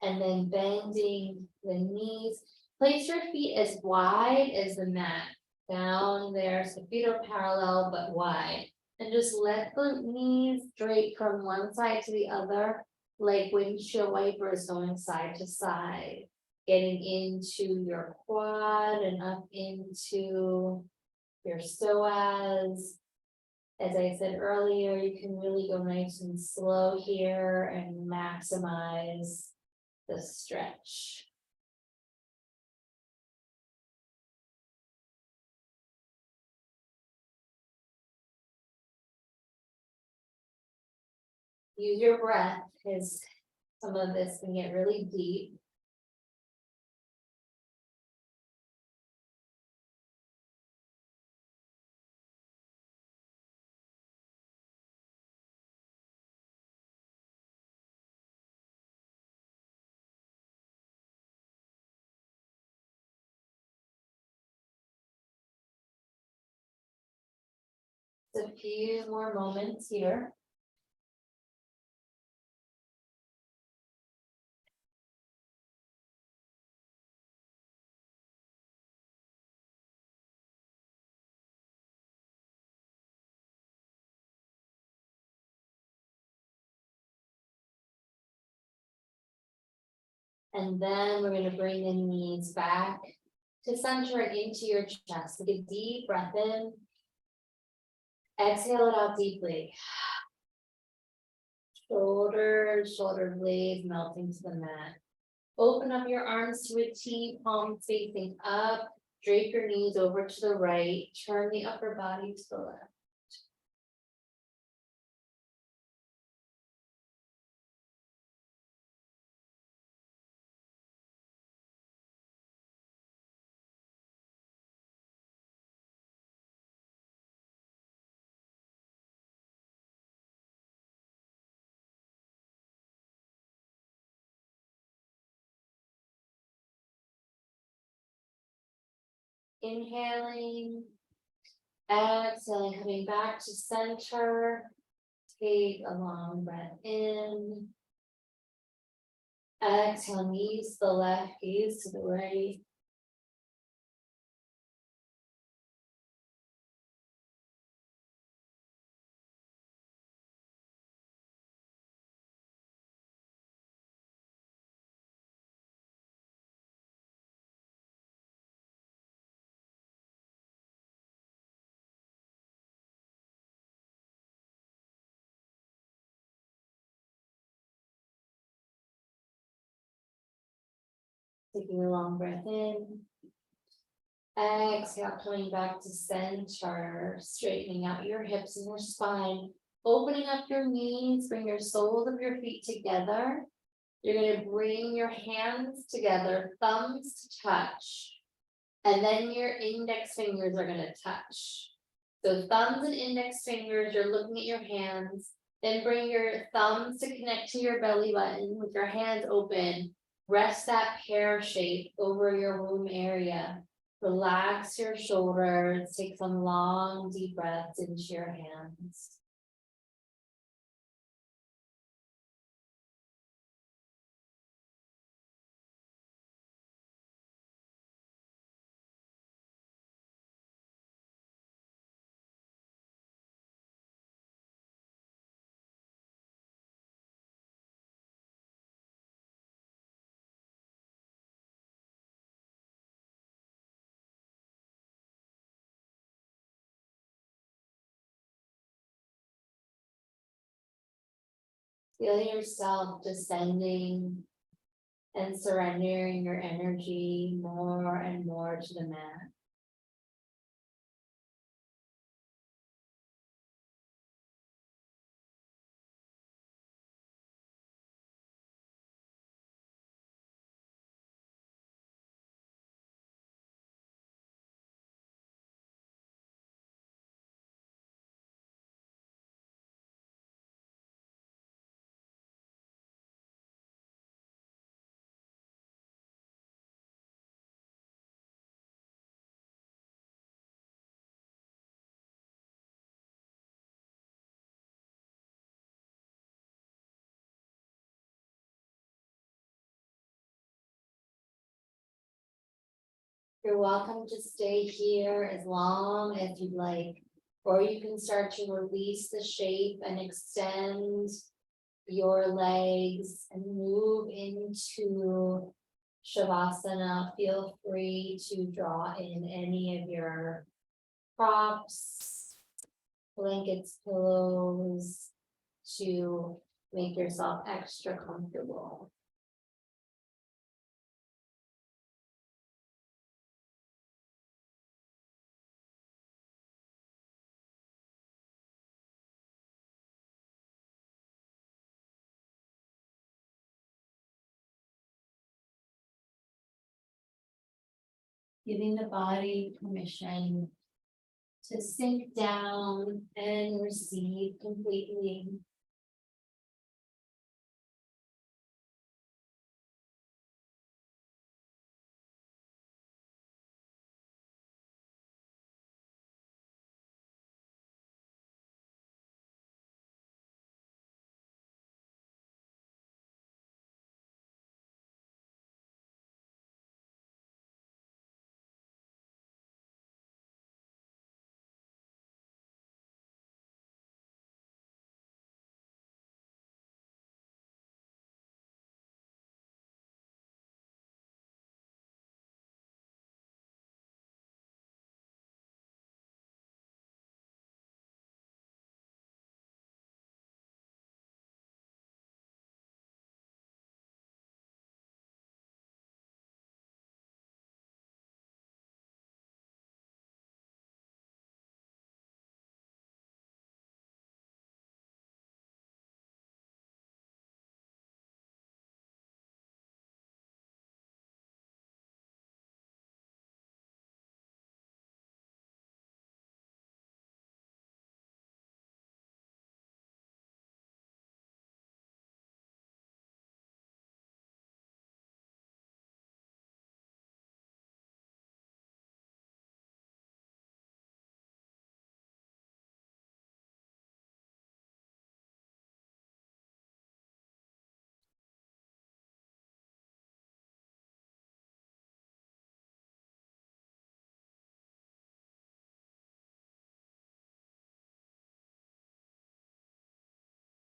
And then bending the knees. Place your feet as wide as the mat. Down there, so feet are parallel but wide. And just let the knees drape from one side to the other, like windshield wipers going side to side. Getting into your quad and up into your psoas. As I said earlier, you can really go nice and slow here and maximize the stretch. use your breath, because some of this can get really deep. A few more moments here. And then we're gonna bring the knees back to center into your chest. Take a deep breath in. Exhale it out deeply. Shoulder blades melting to the mat. Open up your arms to a T, palms facing up. Drape your knees over to the right. Turn the upper body to the left. Inhaling, exhaling, coming back to center. Take a long breath in. Exhale, knees to the left, gaze to the right. Taking a long breath in. Exhale, coming back to center, straightening out your hips and your spine. Opening up your knees, bring your soles of your feet together. You're gonna bring your hands together, thumbs to touch. And then your index fingers are gonna touch. So thumbs and index fingers, you're looking at your hands. Then bring your thumbs to connect to your belly button with your hands open. Rest that pear shape over your womb area. Relax your shoulders, take some long, deep breaths into your hands. Feel yourself descending and surrendering your energy more and more to the mat. You're welcome to stay here as long as you'd like, or you can start to release the shape and extend your legs and move into Shavasana. Feel free to draw in any of your props, blankets, pillows to make yourself extra comfortable. giving the body permission to sink down and receive completely.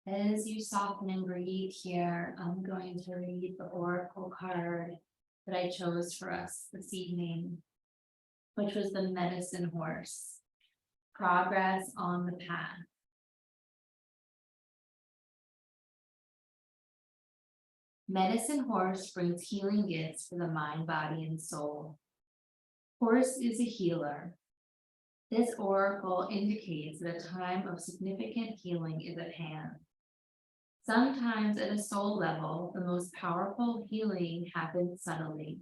As you soften and breathe here, I'm going to read the oracle card that I chose for us this evening, which was the medicine horse. Progress on the path. Medicine horse brings healing gifts for the mind, body, and soul. Horse is a healer. This oracle indicates that a time of significant healing is at hand. Sometimes at a soul level, the most powerful healing happens subtly.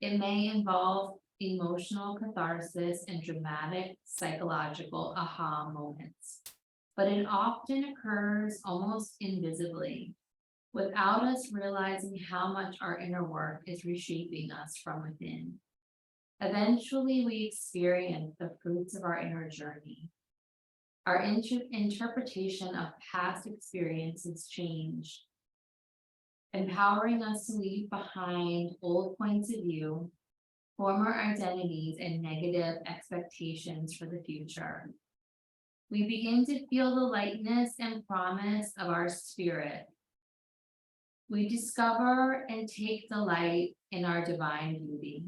It may involve emotional catharsis and dramatic psychological aha moments, but it often occurs almost invisibly, without us realizing how much our inner work is reshaping us from within. Eventually, we experience the fruits of our inner journey. Our interpretation of past experiences change, empowering us to leave behind old points of view, former identities, and negative expectations for the future. We begin to feel the lightness and promise of our spirit. We discover and take delight in our divine beauty.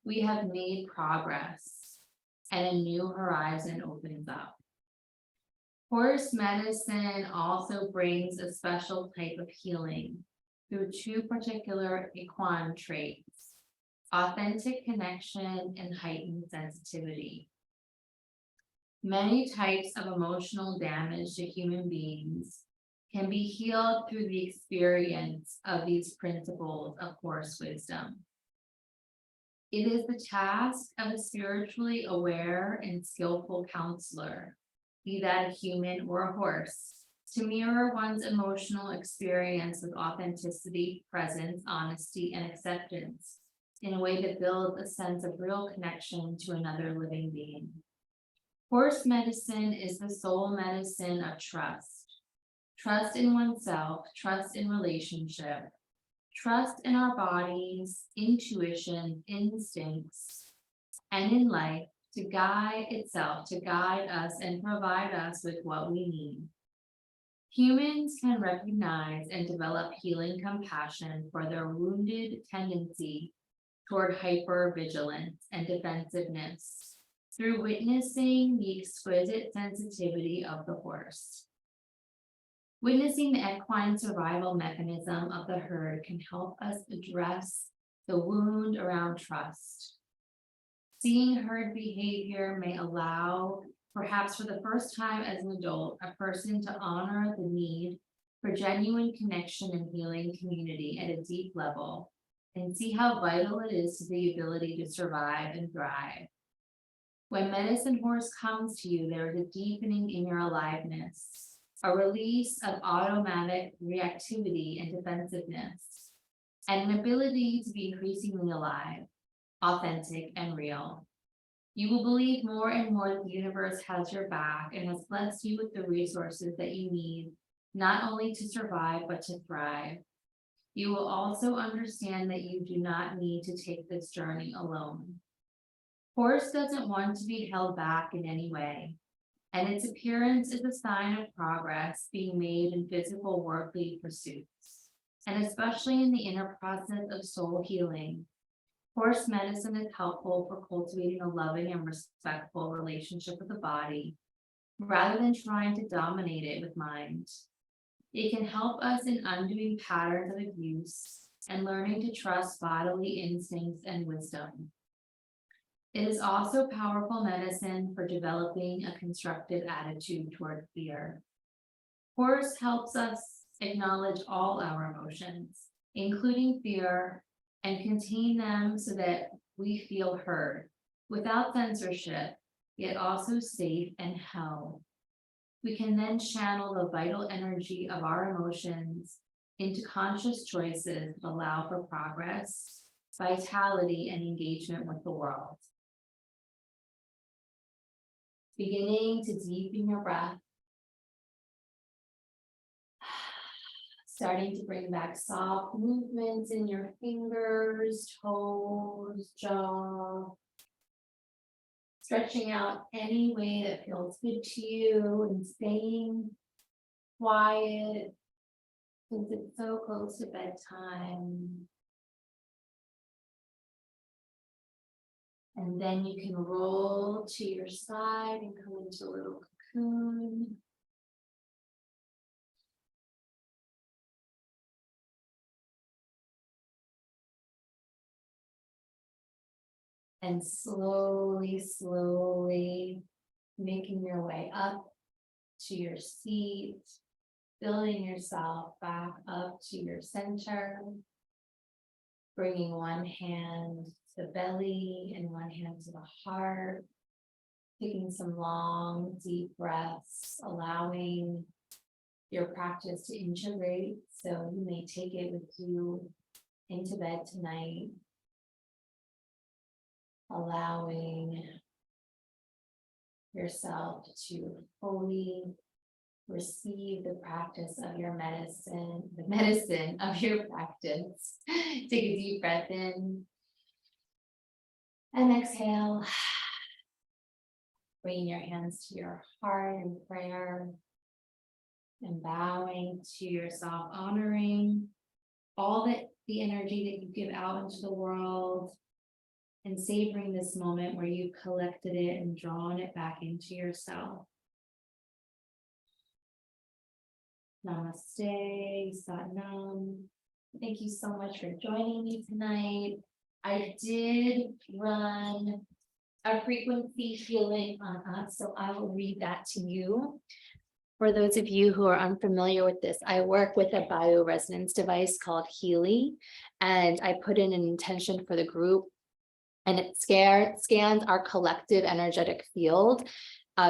We have made progress, and a new horizon opens up. Horse medicine also brings a special type of healing through two particular equine traits: authentic connection and heightened sensitivity. Many types of emotional damage to human beings can be healed through the experience of these principles of horse wisdom. It is the task of a spiritually aware and skillful counselor, be that a human or a horse, to mirror one's emotional experience with authenticity, presence, honesty, and acceptance in a way that builds a sense of real connection to another living being. Horse medicine is the soul medicine of trust. Trust in oneself, trust in relationship, trust in our bodies, intuition, instincts, and in life to guide itself, to guide us and provide us with what we need. Humans can recognize and develop healing compassion for their wounded tendency toward hypervigilance and defensiveness through witnessing the exquisite sensitivity of the horse. Witnessing the equine survival mechanism of the herd can help us address the wound around trust. Seeing herd behavior may allow, perhaps for the first time as an adult, a person to honor the need for genuine connection and healing community at a deep level, and see how vital it is to the ability to survive and thrive. When medicine horse comes to you, there is a deepening in your aliveness, a release of automatic reactivity and defensiveness, and an ability to be increasingly alive, authentic, and real. You will believe more and more that the universe has your back and has blessed you with the resources that you need, not only to survive, but to thrive. You will also understand that you do not need to take this journey alone. Horse doesn't want to be held back in any way, and its appearance is a sign of progress being made in physical worldly pursuits, and especially in the inner process of soul healing. Horse medicine is helpful for cultivating a loving and respectful relationship with the body, rather than trying to dominate it with mind. It can help us in undoing patterns of abuse and learning to trust bodily instincts and wisdom. It is also powerful medicine for developing a constructive attitude toward fear. Horse helps us acknowledge all our emotions, including fear, and contain them so that we feel heard, without censorship, yet also safe and held. We can then channel the vital energy of our emotions into conscious choices that allow for progress, vitality, and engagement with the world. Beginning to deepen your breath. Starting to bring back soft movements in your fingers, toes, jaw. Stretching out any way that feels good to you and staying quiet since it's so close to bedtime. And then you can roll to your side and come into a little cocoon. And slowly, slowly making your way up to your seat, building yourself back up to your center, bringing one hand to the belly and one hand to the heart, taking some long, deep breaths, allowing your practice to integrate. So you may take it with you into bed tonight, allowing yourself to fully receive the practice of your medicine, the medicine of your practice. Take a deep breath in and exhale. Bringing your hands to your heart in prayer and bowing to yourself, honoring all that the energy that you give out into the world and savoring this moment where you've collected it and drawn it back into yourself. Namaste, Satnam. Thank you so much for joining me tonight. I did run a frequency healing on us, so I will read that to you. For those of you who are unfamiliar with this, I work with a bioresonance device called Healy, and I put in an intention for the group, and it scans our collective energetic field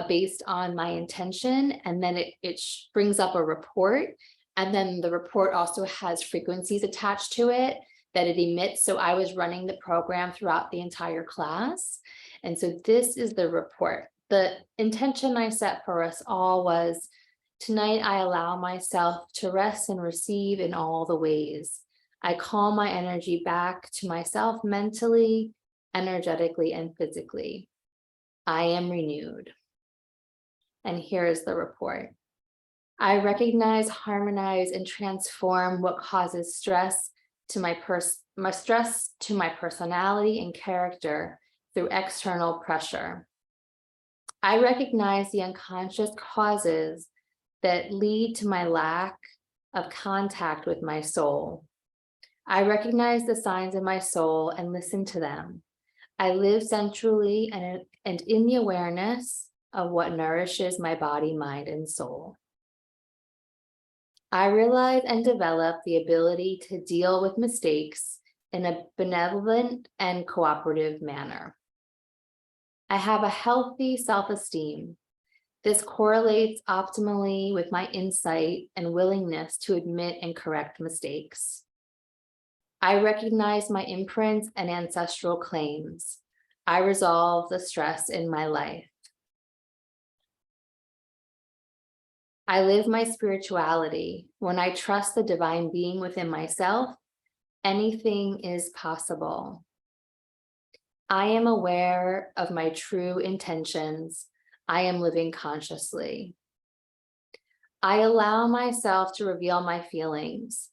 based on my intention, and then it brings up a report, and then the report also has frequencies attached to it that it emits. So I was running the program throughout the entire class, and so this is the report. The intention I set for us all was, tonight I allow myself to rest and receive in all the ways. I call my energy back to myself mentally, energetically, and physically. I am renewed. And here is the report. I recognize, harmonize, and transform what causes stress to my personality and character through external pressure. I recognize the unconscious causes that lead to my lack of contact with my soul. I recognize the signs in my soul and listen to them. I live centrally and in the awareness of what nourishes my body, mind, and soul. I realize and develop the ability to deal with mistakes in a benevolent and cooperative manner. I have a healthy self-esteem. This correlates optimally with my insight and willingness to admit and correct mistakes. I recognize my imprints and ancestral claims. I resolve the stress in my life. I live my spirituality. When I trust the divine being within myself, anything is possible. I am aware of my true intentions. I am living consciously. I allow myself to reveal my feelings.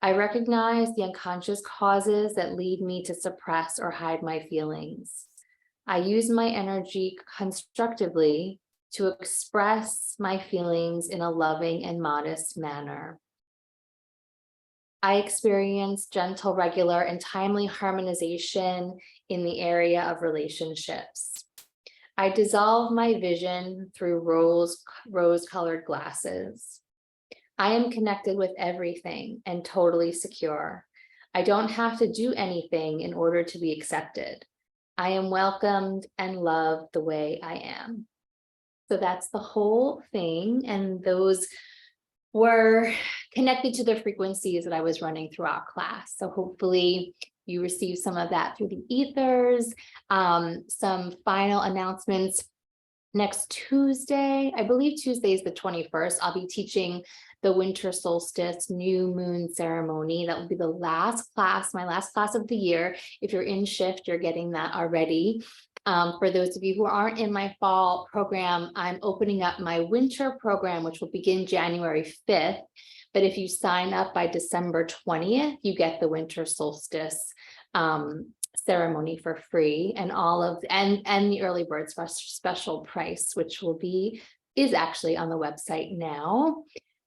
I recognize the unconscious causes that lead me to suppress or hide my feelings. I use my energy constructively to express my feelings in a loving and modest manner. I experience gentle, regular, and timely harmonization in the area of relationships. I dissolve my vision through rose-colored glasses. I am connected with everything and totally secure. I don't have to do anything in order to be accepted. I am welcomed and loved the way I am. So that's the whole thing. And those were connected to the frequencies that I was running throughout class. So hopefully you received some of that through the ethers. Some final announcements. Next Tuesday, I believe Tuesday is the 21st, I'll be teaching the winter solstice new moon ceremony. That will be the last class, my last class of the year. If you're in shift, you're getting that already. For those of you who aren't in my fall program, I'm opening up my winter program, which will begin January 5th. But if you sign up by December 20th, you get the winter solstice ceremony for free, and all of and the early bird special price, which is actually on the website now.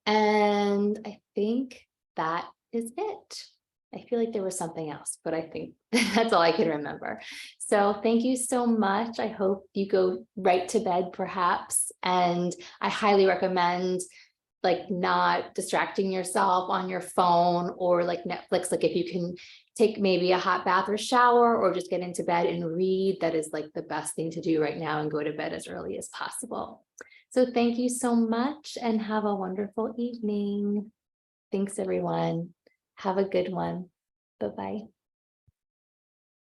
And I think that is it. I feel like there was something else, but I think that's all I can remember. So thank you so much. I hope you go right to bed perhaps. And I highly recommend like not distracting yourself on your phone or like Netflix. Like if you can take maybe a hot bath or shower or just get into bed and read, that is like the best thing to do right now, and go to bed as early as possible. So thank you so much and have a wonderful evening. Thanks everyone. Have a good one. Bye-bye.